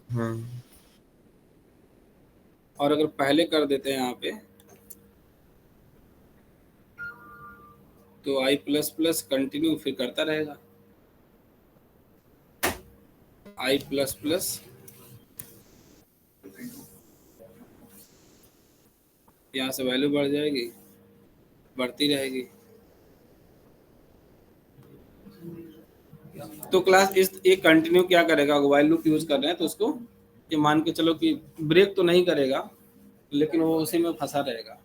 हाँ और अगर पहले कर देते हैं यहाँ पे तो आई प्लस प्लस कंटिन्यू फिर करता रहेगा, आई प्लस प्लस यहाँ से वैल्यू बढ़ जाएगी, बढ़ती रहेगी। तो क्लास इस एक कंटिन्यू क्या करेगा, वाइल लूप यूज कर रहे हैं तो उसको ये मान के चलो कि ब्रेक तो नहीं करेगा लेकिन वो उसी में फंसा रहेगा।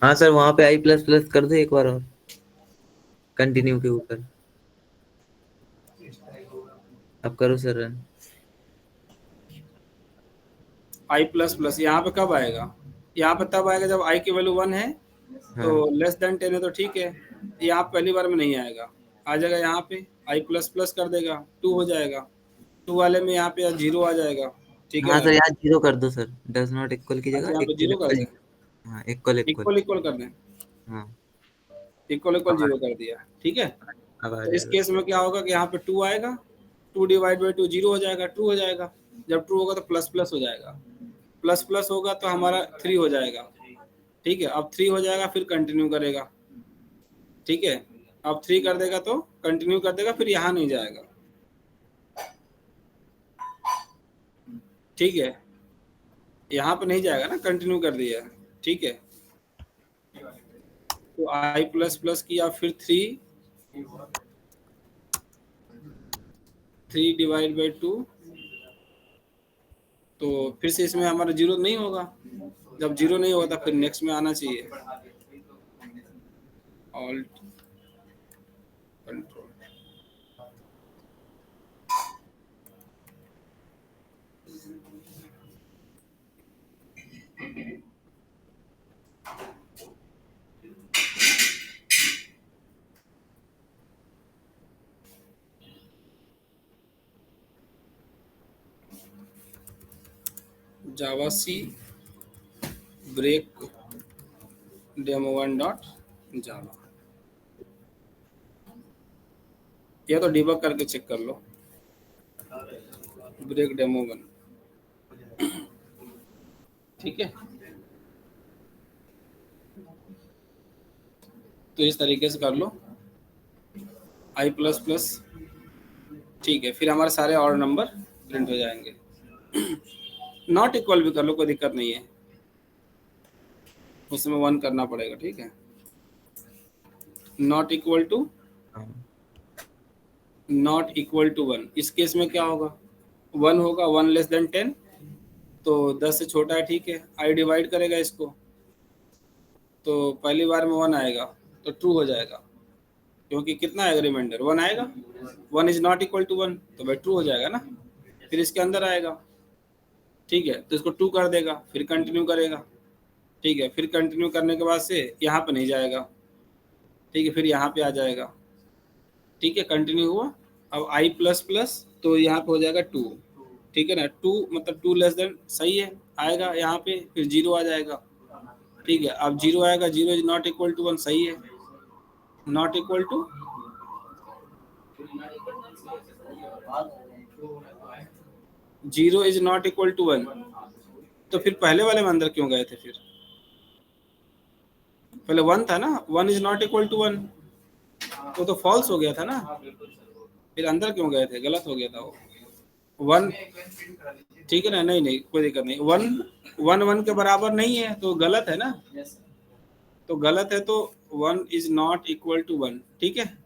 हाँ सर, वहां पे आई प्लस प्लस कर दो एक बार और, कंटिन्यू के ऊपर। अब करो सर रन। आई प्लस प्लस यहाँ पे कब आएगा, यहाँ पे तब आएगा जब आई की वैल्यू 1 है तो हाँ लेस देन 10 है तो ठीक है, यहाँ पहली बार में नहीं आएगा, आ जाएगा यहाँ पे आई प्लस प्लस कर देगा 2 हो जाएगा, 2 वाले में यहाँ पे 0 आ जाएगा, ठीक है हाँ ना। सर, यहाँ जीरो कर दो सर, डज नॉट इक्वल की अच्छा जगह यहाँ पे इक्वल 0 कर इक्वल। दें, हाँ इक्वल इक्वल। इक्वल इक्वल कर दें, हाँ इक्वल इक्वल अब 0 कर दिया, ठीक है। अब आ तो इस जाएगा। केस में क्या होगा कि यहाँ पे 2 आएगा, 2 डिवाइड बाई 2 0 हो जाएगा, 2 हो जाएगा, जब 2 होगा तो प्लस प्लस हो जाएगा, प्लस प्लस होगा तो हमारा 3 हो जाएगा, ठीक है। अब 3 हो जाएगा फिर कंटिन्यू करेगा, ठीक है। अब 3 कर देगा तो कंटिन्यू कर देगा, फिर यहाँ नहीं जाएगा, ठीक है, यहाँ पे नहीं जाएगा ना, कंटिन्यू कर दिया, ठीक है। तो आई प्लस प्लस किया फिर 3 डिवाइड बाई 2, तो फिर से इसमें हमारा 0 नहीं होगा, जब 0 नहीं होगा तो फिर नेक्स्ट में आना चाहिए, ऑल्ट कंट्रोल। जावा सी ब्रेक डेमो1 डॉट जावा, या तो डिबग करके चेक कर लो, ब्रेक डेमो1, ठीक है। तो इस तरीके से कर लो आई प्लस प्लस, ठीक है, फिर हमारे सारे और नंबर प्रिंट हो जाएंगे। नॉट इक्वल भी कर लो, कोई दिक्कत नहीं है, उसमें 1 करना पड़ेगा, ठीक है। Not equal to, not equal to 1, इस केस में क्या होगा, 1 होगा, 1 लेस देन 10, तो 10 से छोटा है, ठीक है। आई डिवाइड करेगा इसको, तो पहली बार में 1 आएगा तो ट्रू हो जाएगा, क्योंकि कितना आएगा रिमाइंडर, 1 आएगा, 1 इज नॉट इक्वल टू 1 तो भाई ट्रू हो जाएगा ना। फिर इसके अंदर आएगा, ठीक है, तो इसको 2 कर देगा, फिर कंटिन्यू करेगा, ठीक है। फिर कंटिन्यू करने के बाद से यहाँ पे नहीं जाएगा, ठीक है, फिर यहाँ पे आ जाएगा, ठीक है, कंटिन्यू हुआ। अब आई प्लस प्लस तो यहाँ पे हो जाएगा 2, ठीक है ना, 2 मतलब 2 लेस देन, सही है, आएगा यहाँ पे, फिर 0 आ जाएगा, ठीक है। अब 0 आएगा, 0 इज नॉट इक्वल टू 1, सही है, not equal to 0 is not equal to 1, तो फिर पहले वाले में अंदर क्यों गए थे, फिर पहले 1 था ना, 1 इज नॉट इक्वल टू 1, तो फॉल्स हो गया था ना, फिर अंदर क्यों गए थे, गलत हो गया था वो 1, ठीक है ना, नहीं नहीं कोई दिक्कत नहीं, 1 के बराबर नहीं है तो गलत है ना, तो गलत है, तो 1 इज नॉट इक्वल टू 1, ठीक है।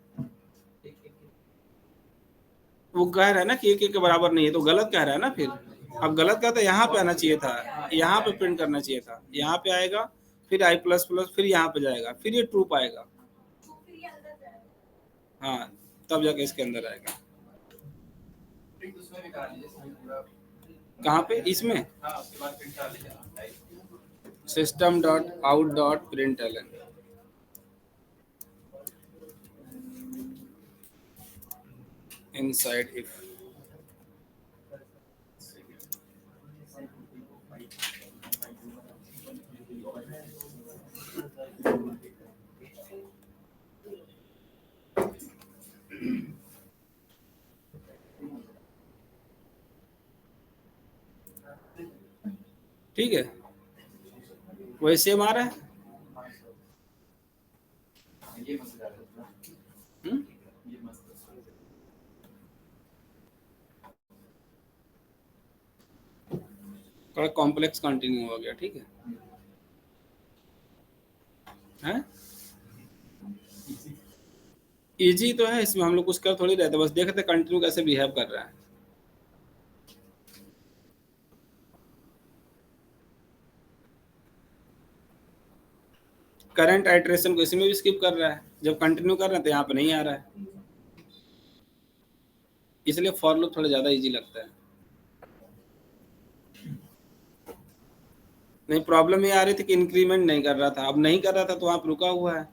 वो कह रहा है ना कि 1 के बराबर नहीं है, तो गलत कह रहा है ना, फिर अब गलत कहता है, यहाँ पे आना चाहिए था, यहाँ पे प्रिंट करना चाहिए था, यहाँ पे आएगा, फिर आई प्लस प्लस, फिर यहाँ पे जाएगा, फिर ये ट्रू पाएगा, हाँ, तब जाके इसके अंदर आएगा। कहाँ पे, इसमें system dot out dot println, inside if, ठीक है, वही सेम आ रहा है। ये मजेदार है। हम्म? ये मस्त है। थोड़ा कॉम्प्लेक्स कंटिन्यू हो गया, ठीक है। हैं? इजी तो है, इसमें हम लोग कुछ कर थोड़ी रहते, बस देखते कंटिन्यू कैसे बिहेव कर रहा है। करंट आइटरेशन को इसमें भी स्किप कर रहा है, जब कंटिन्यू कर रहे हैं तो यहाँ पे नहीं आ रहा है, इसलिए फॉर लूप थोड़ा ज्यादा इजी लगता है। नहीं, प्रॉब्लम ये आ रही थी कि इंक्रीमेंट नहीं कर रहा था, अब नहीं कर रहा था तो वहाँ पे रुका हुआ है,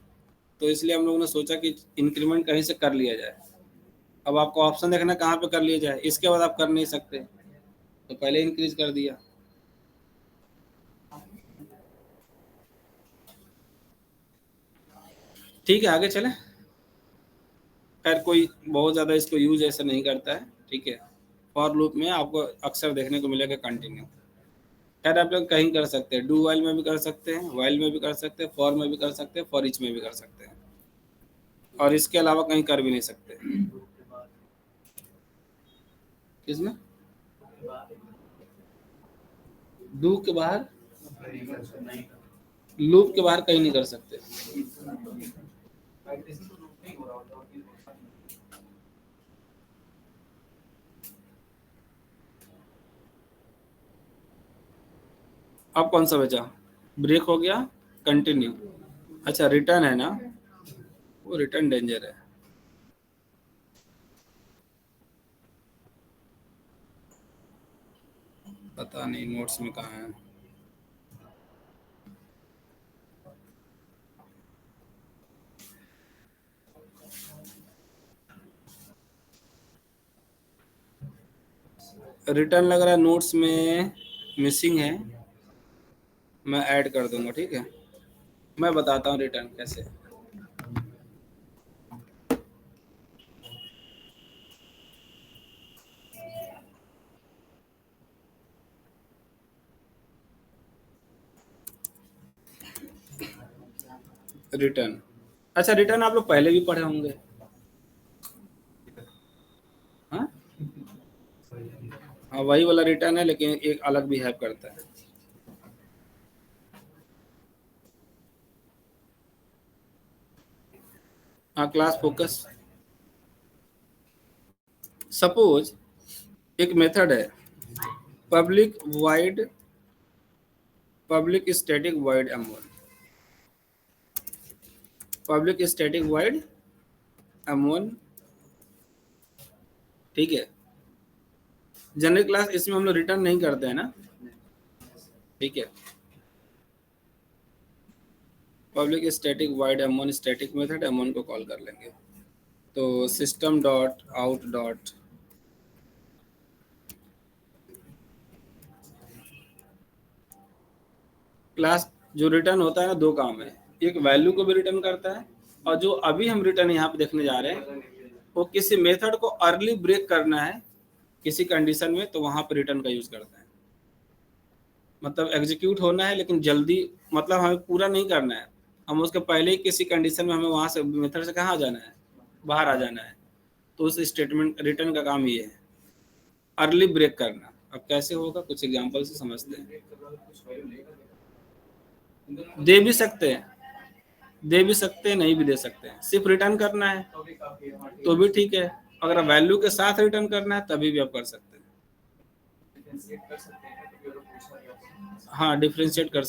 तो इसलिए हम लोगों ने सोचा कि इंक्रीमेंट कहीं से कर लिया जाए। अब आपको ऑप्शन देखना कहाँ पे कर लिया जाए, इसके बाद आप कर नहीं सकते, तो पहले इंक्रीज कर दिया। ठीक है, आगे चले। खैर कोई बहुत ज़्यादा इसको यूज ऐसा नहीं करता है, ठीक है। फॉर लूप में आपको अक्सर देखने को मिलेगा कंटिन्यू। खैर आप लोग कहीं कर सकते हैं, डू वाइल में भी कर सकते हैं, वाइल में भी कर सकते हैं, फॉर में भी कर सकते हैं, फॉर ईच में भी कर सकते हैं, और इसके अलावा कहीं कर भी नहीं सकते। किसमें? डू के बाहर, लूप के बाहर कहीं नहीं कर सकते। अब कौन सा बचा? ब्रेक हो गया, कंटिन्यू। अच्छा रिटर्न है ना, वो रिटर्न डेंजर है। पता नहीं नोट्स में कहाँ है। रिटर्न लग रहा है नोट्स में मिसिंग है, मैं ऐड कर दूंगा, ठीक है। मैं बताता हूँ रिटर्न कैसे। रिटर्न, अच्छा रिटर्न आप लोग पहले भी पढ़े होंगे, हाँ हाँ, वही वाला रिटर्न है, लेकिन एक अलग बिहेव करता है। हाँ, क्लास फोकस। सपोज एक मेथड है public static void m1, public static void m1, ठीक है। जनरल क्लास इसमें हम लोग रिटर्न नहीं करते हैं ना, ठीक है। Public static void m1 static method m1 को कॉल कर लेंगे, तो system dot out dot class जो रिटर्न होता है ना, दो काम है, एक वैल्यू को भी रिटर्न करता है, और जो अभी हम रिटर्न यहाँ पे देखने जा रहे हैं वो किसी मेथड को अर्ली ब्रेक करना है किसी कंडीशन में, तो वहां पर रिटर्न का यूज करता है। मतलब एग्जीक्यूट होना है लेकिन जल्दी, मतलब हमें पूरा नहीं करना है, हम उसके पहले ही किसी कंडीशन में हमें वहां से मेथड से कहाँ जाना है, बाहर आ जाना है, तो उस स्टेटमेंट रिटर्न का काम ये है, अर्ली ब्रेक करना। अब कैसे होगा, कुछ एग्जांपल से समझते हैं। दे भी सकते हैं, नहीं भी दे सकते हैं, सिर्फ रिटर्न करना है तो भी ठीक है, अगर वैल्यू के साथ रिटर्न करना है तभी भी आप कर सकते हैं। हाँ, डिफरेंशिएट कर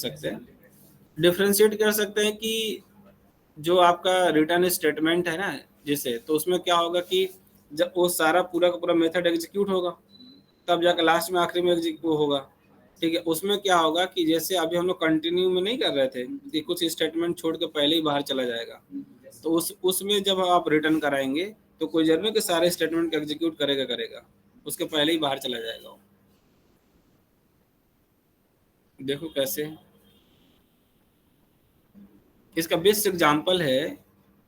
सकते हैं, कि जो आपका रिटर्न स्टेटमेंट है ना जिसे, तो उसमें क्या होगा कि जब वो सारा पूरा का पूरा मेथड एग्जीक्यूट होगा, तब जाकर लास्ट में आखिरी में एग्जीक्यूट होगा, ठीक है। उसमें क्या होगा कि जैसे अभी हम लोग कंटिन्यू में नहीं कर रहे थे कि कुछ स्टेटमेंट छोड़ के पहले ही बाहर चला जाएगा, तो उसमें जब आप रिटर्न कराएंगे तो कोई जरूर नहीं कि सारे स्टेटमेंट को एग्जीक्यूट करेगा, उसके पहले ही बाहर चला जाएगा। देखो कैसे, इसका बेस्ट एग्जांपल है,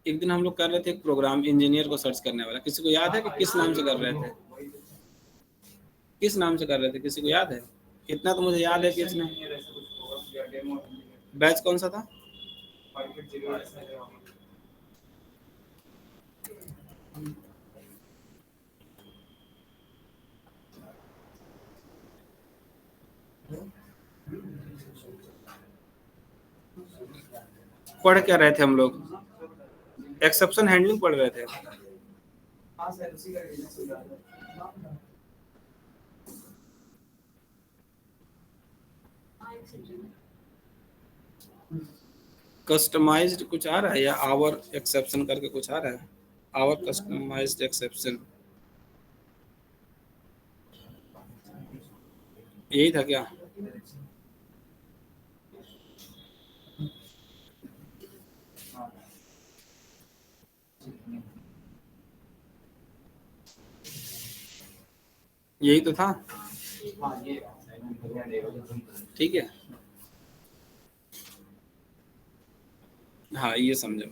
एक दिन हम लोग कर रहे थे एक प्रोग्राम इंजीनियर को सर्च करने वाला, किसी को याद है कि किस नाम से कर रहे थे, किसी को याद है? इतना तो मुझे याद है कि इसने ऐसा कुछ होगा या डेमो बैच कौन सा था? मार्केट 0 ऐसा है। पढ़ क्या रहे थे हम लोग? एक्सेप्शन हैंडलिंग पढ़ रहे थे। हाँ सर उसी का बिजनेस हो रहा है। कस्टमाइज्ड कुछ आ रहा है या आवर एक्सेप्शन करके कुछ आ रहा है? आवर कस्टमाइज्ड एक्सेप्शन, यही था क्या? यही तो था। हाँ ये ठीक है, हाँ ये समझो,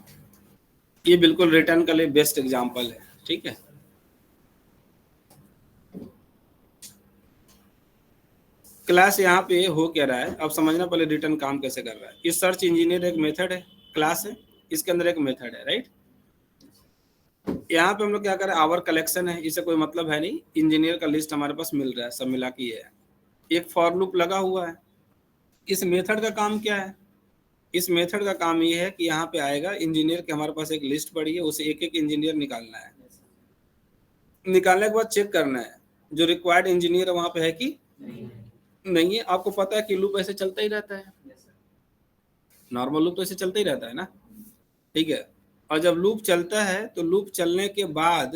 ये बिल्कुल रिटर्न के लिए बेस्ट एग्जांपल है। ठीक है, क्लास यहाँ पे हो क्या रहा है अब समझना, पहले रिटर्न काम कैसे कर रहा है। ये सर्च इंजीनियर एक मेथड है, क्लास है, इसके अंदर एक मेथड है, राइट। यहाँ पे हम लोग क्या कर रहे हैं, आवर कलेक्शन है, इससे कोई मतलब है नहीं, इंजीनियर का लिस्ट हमारे पास मिल रहा है, सब मिला के है। एक फॉर लूप लगा हुआ है। इस मेथड का काम क्या है? इस मेथड का काम ये है कि यहाँ पे आएगा इंजीनियर के, हमारे पास एक लिस्ट पड़ी है, उसे एक एक इंजीनियर निकालना है। निकालने के बाद चेक करना है जो रिक्वायर्ड इंजीनियर वहां पे है कि नहीं है। आपको पता है कि लूप ऐसे चलता ही रहता है, नॉर्मल लूप तो ऐसे चलता ही रहता है ना। ठीक है, और जब लूप चलता है तो लूप चलने के बाद,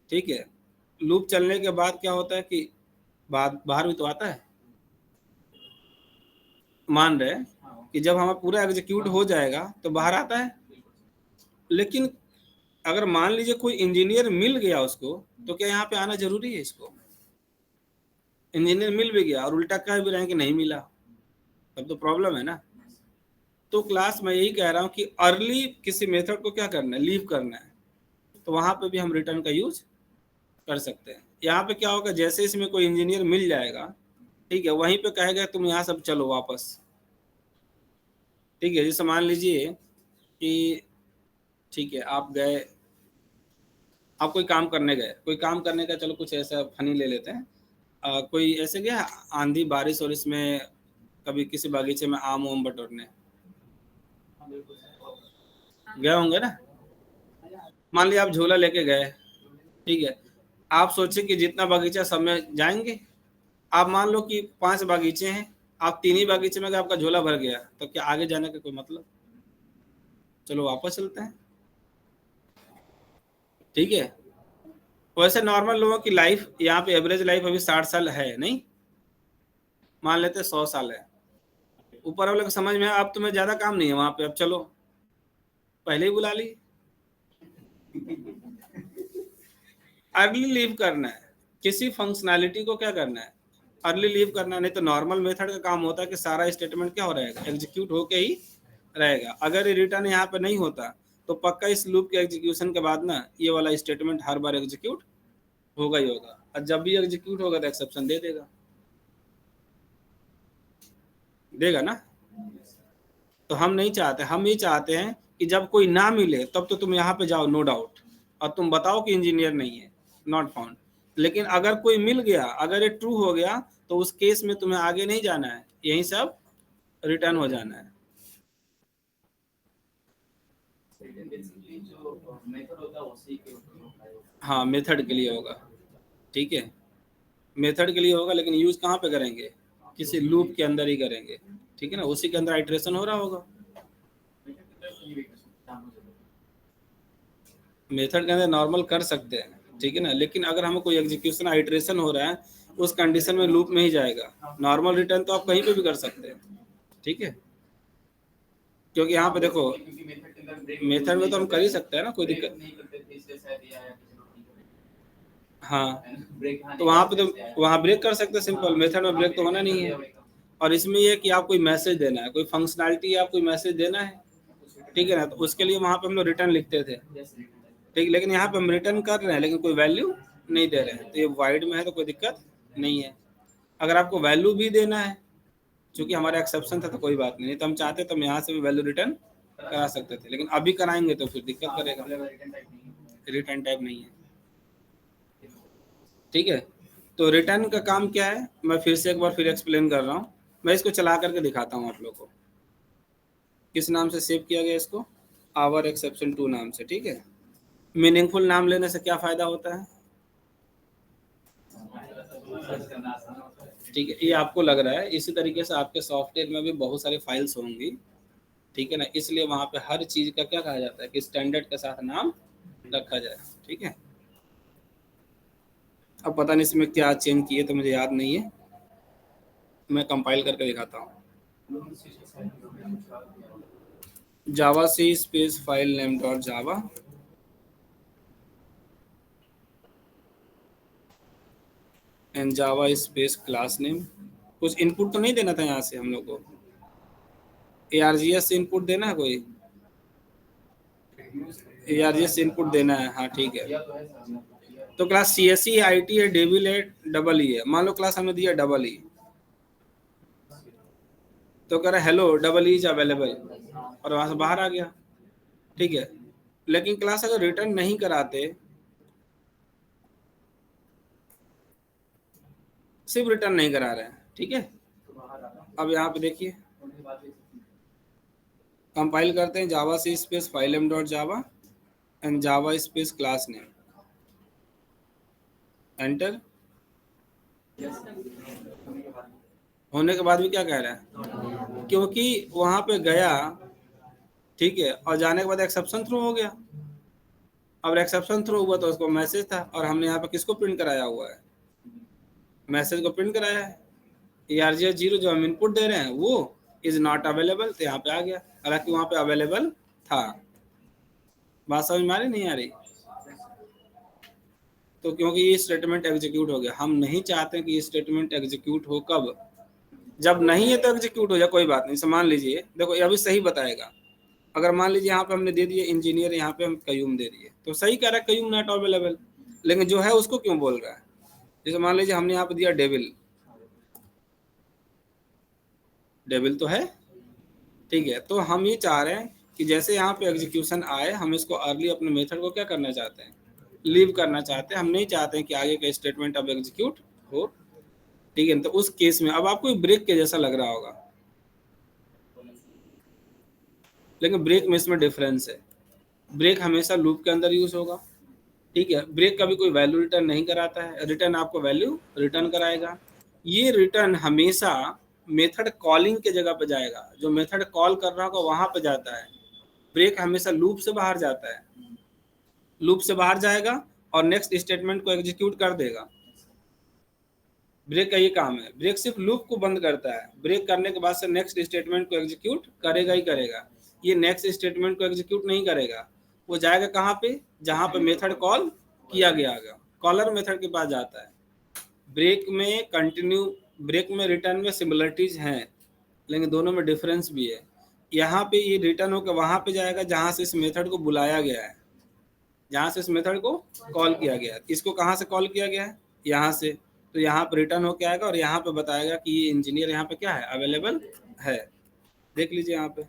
ठीक है, लूप चलने के बाद क्या होता है कि बाहर भी तो आता है। मान रहे कि जब हमारा पूरा एग्जीक्यूट हो जाएगा तो बाहर आता है। लेकिन अगर मान लीजिए कोई इंजीनियर मिल गया उसको, तो क्या यहाँ पे आना जरूरी है? इसको इंजीनियर मिल भी गया और उल्टा कह भी रहे हैं कि नहीं मिला, तब तो प्रॉब्लम है ना। तो क्लास में यही कह रहा हूँ कि अर्ली किसी मेथड को क्या करना है, लीव करना है, तो वहां पे भी हम रिटर्न का यूज कर सकते हैं। यहाँ पे क्या होगा, जैसे इसमें कोई इंजीनियर मिल जाएगा, ठीक है, वहीं पे कहेगा तुम यहाँ सब चलो वापस। ठीक है, जैसे मान लीजिए कि ठीक है आप गए, आप कोई काम करने गए, कोई काम करने का, चलो कुछ ऐसा फनी ले लेते हैं। कोई ऐसे गया आंधी बारिश और इसमें कभी किसी बागीचे में आम वाम बटोरने गए होंगे ना। मान लिया आप झोला लेके गए, ठीक है, आप सोचे कि जितना बागीचा सब में जाएंगे। आप मान लो कि 5 बागीचे हैं, आप 3 ही बागीचे में गए, आपका झोला भर गया, तो क्या आगे जाने का कोई मतलब? चलो वापस चलते हैं। ठीक है, वैसे नॉर्मल लोगों की लाइफ, यहाँ पे एवरेज लाइफ अभी 60 साल है, नहीं मान लेते 100 साल है। ऊपर वाले को समझ में, अब तुम्हें ज्यादा काम नहीं है वहां पे, अब चलो पहले ही बुला ली। अर्ली लीव करना है, किसी फंक्शनैलिटी को क्या करना है, अर्ली लीव करना है। नहीं तो नॉर्मल मेथड का काम होता है कि सारा स्टेटमेंट क्या हो रहेगा, एग्जीक्यूट होके ही रहेगा। अगर ये रिटर्न यहाँ पे नहीं होता तो पक्का इस लूप के एग्जीक्यूशन के बाद ना ये वाला स्टेटमेंट हर बार एग्जीक्यूट होगा ही होगा, और जब भी एग्जीक्यूट होगा तो एक्सेप्शन दे देगा ना। तो हम नहीं चाहते, हम ये चाहते हैं कि जब कोई ना मिले तब तो तुम यहाँ पे जाओ नो डाउट, और तुम बताओ कि इंजीनियर नहीं है, नॉट फाउंड। लेकिन अगर कोई मिल गया, अगर ये ट्रू हो गया, तो उस केस में तुम्हें आगे नहीं जाना है, यही सब रिटर्न हो जाना है। हाँ मेथड के लिए होगा, ठीक है, मेथड के लिए होगा, लेकिन यूज कहाँ पे करेंगे, किसी लूप के अंदर ही करेंगे। ठीक है ना, उसी के अंदर आइट्रेशन हो रहा होगा। मेथड के अंदर नॉर्मल कर सकते हैं, ठीक है ना, लेकिन अगर हमें कोई एग्जीक्यूशन आइट्रेशन हो रहा है उस कंडीशन में लूप में ही जाएगा। नॉर्मल रिटर्न तो आप कहीं पे भी कर सकते हैं, ठीक है, क्योंकि यहाँ पे देखो मेथड में तो हम कर ही सकते हैं ना, कोई दिक्कत। हाँ तो वहाँ पे तो वहाँ ब्रेक कर सकते हैं, सिंपल। मेथड में ब्रेक तो होना नहीं है। और इसमें ये कि आप कोई मैसेज देना है, कोई फंक्शनैलिटी आप कोई मैसेज देना है, ठीक है ना, तो उसके लिए वहाँ पे हम लोग रिटर्न लिखते थे, ठीक। लेकिन यहाँ पे हम रिटर्न कर रहे हैं लेकिन कोई वैल्यू नहीं दे रहे हैं, तो ये वाइड में है तो कोई दिक्कत नहीं है। अगर आपको वैल्यू भी देना है, क्योंकि हमारा एक्सेप्शन था तो कोई बात नहीं, तो हम चाहते तो हम यहाँ से भी वैल्यू रिटर्न करा सकते थे, लेकिन अभी कराएंगे तो फिर दिक्कत करेगा, रिटर्न टाइप नहीं है। ठीक है, तो रिटर्न का काम क्या है, मैं फिर से एक बार फिर एक्सप्लेन कर रहा हूँ। मैं इसको चला करके दिखाता हूँ आप लोग को। किस नाम से सेव किया गया इसको, आवर एक्सेप्शन 2 नाम से। ठीक है, मीनिंगफुल नाम लेने से क्या फायदा होता है, ठीक है, ये आपको लग रहा है। इसी तरीके से आपके सॉफ्टवेयर में भी बहुत सारी फाइल्स होंगी, ठीक है ना, इसलिए वहां पे हर चीज का क्या कहा जाता है कि स्टैंडर्ड के साथ नाम रखा जाए। ठीक है, अब पता नहीं इसमें क्या चेंज किए तो मुझे याद नहीं है, मैं कंपाइल करके दिखाता हूँ। Java C space file name dot Java, and Java space class name. कुछ इनपुट तो नहीं देना था यहाँ से हम लोग को, ARGS से इनपुट देना है कोई, ARGS से इनपुट देना है, हाँ ठीक है। तो क्लास CSE IT है, डेविल है, डबल ई है। मान लो क्लास हमने दिया डबल ई, तो कह रहा है hello double E is available, और वहां से बाहर आ गया। ठीक है, लेकिन क्लास अगर रिटर्न नहीं कराते, सिर्फ रिटर्न नहीं करा रहे हैं, ठीक है। अब यहाँ पे देखिए, कंपाइल करते हैं, Java C space file M dot Java and Java space class name, enter. होने के बाद भी क्या कह रहा है, क्योंकि वहां पे गया, ठीक है, और जाने के बाद एक्सेप्शन थ्रो हो गया। अब एक्सेप्शन थ्रो हुआ तो उसको मैसेज था, और हमने यहाँ पे किसको प्रिंट कराया हुआ है, मैसेज को प्रिंट कराया है। ARGS 0 जो हम इनपुट दे रहे हैं वो इज नॉट अवेलेबल, तो यहाँ पे आ गया, हालांकि वहां पे अवेलेबल था। बात समझ में आ रही नहीं आ रही, तो क्योंकि ये स्टेटमेंट एग्जीक्यूट हो गया, हम नहीं चाहते कि ये स्टेटमेंट एग्जीक्यूट हो, कब, जब नहीं है तो एग्जीक्यूट हो जाए, कोई बात नहीं। मान लीजिए, देखो ये अभी सही बताएगा, अगर मान लीजिए यहाँ पे हमने दे दिए इंजीनियर, यहाँ पे हम कयूम दे दिए, तो सही कह रहा है कयूम नॉट अवेलेबल, लेकिन जो है उसको क्यों बोल रहा है। जैसे मान लीजिए हमने यहाँ पे दिया डेविल, डेविल तो है, ठीक है, तो हम ये चाह रहे हैं कि जैसे यहाँ पे एग्जीक्यूशन आए, हम इसको अर्ली अपने मेथड को क्या करना चाहते हैं, लीव करना चाहते हैं। हम नहीं चाहते हैं कि आगे का स्टेटमेंट अब एग्जीक्यूट हो, ठीक है। तो उस केस में अब आपको ब्रेक के जैसा लग रहा होगा, लेकिन ब्रेक में इसमें डिफरेंस है। ब्रेक हमेशा लूप के अंदर यूज होगा, ठीक है। ब्रेक कभी कोई वैल्यू रिटर्न नहीं कराता है, रिटर्न आपको वैल्यू रिटर्न कराएगा। ये रिटर्न हमेशा मेथड कॉलिंग के जगह पे जाएगा, जो मेथड कॉल कर रहा होगा वहां पे जाता है। ब्रेक हमेशा लूप से बाहर जाता है, लूप से बाहर जाएगा और नेक्स्ट स्टेटमेंट को एग्जीक्यूट कर देगा। ब्रेक का ये काम है, ब्रेक सिर्फ लूप को बंद करता है, ब्रेक करने के बाद से नेक्स्ट स्टेटमेंट को एग्जीक्यूट करेगा ही करेगा। ये नेक्स्ट स्टेटमेंट को एग्जीक्यूट नहीं करेगा, वो जाएगा कहाँ पे, जहां पे मेथड कॉल किया गया होगा, कॉलर मेथड के पास जाता है। ब्रेक में कंटिन्यू, ब्रेक में रिटर्न में सिमिलरिटीज हैं, लेकिन दोनों में डिफरेंस भी है। यहाँ पे ये रिटर्न होकर वहां पे जाएगा जहां से इस मेथड को बुलाया गया है, जहां से इस मेथड को कॉल किया गया है। इसको कहाँ से कॉल किया गया है, यहाँ से, तो यहाँ पे रिटर्न होके आएगा और यहाँ पे बताएगा कि ये इंजीनियर यहाँ पे क्या है, अवेलेबल है। देख लीजिए यहाँ पे,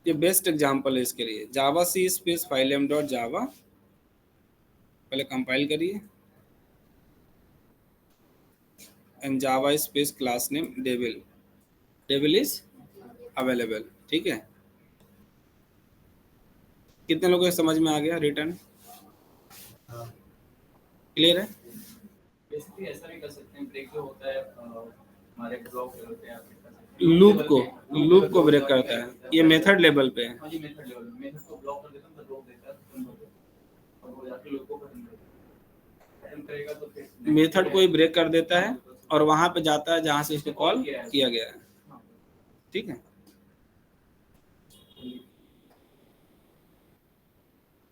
ये बेस्ट एग्जांपल है इसके लिए। Java C space file M dot Java, पहले कंपाइल करिए, and Java space class name devil, devil is available, ठीक है। कितने लोगों को समझ में आ गया रिटर्न, क्लियर है। बेसिकली ऐसा भी कर सकते हैं, ब्रेक जो होता है हमारे ब्लॉक लेवल पे आप लूप को ब्रेक करता है, ये मेथड लेवल पे है। हाँ जी, मेथड लेवल में मेथड को ब्लॉक कर देता हूं तो रोक देता है, और वो जाके लूप को खत्म करेगा, तो फिर मेथड को ही ब्रेक कर देता है और वहां पे जाता है जहां से इसको कॉल किया गया है, ठीक है।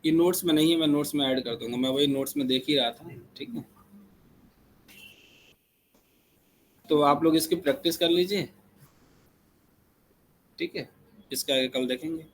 ये नोट्स में नहीं है, मैं नोट्स में ऐड कर दूंगा, मैं वही नोट्स में देख ही रहा था, ठीक है। तो आप लोग इसकी प्रैक्टिस कर लीजिए, ठीक है, इसका आगे कल देखेंगे।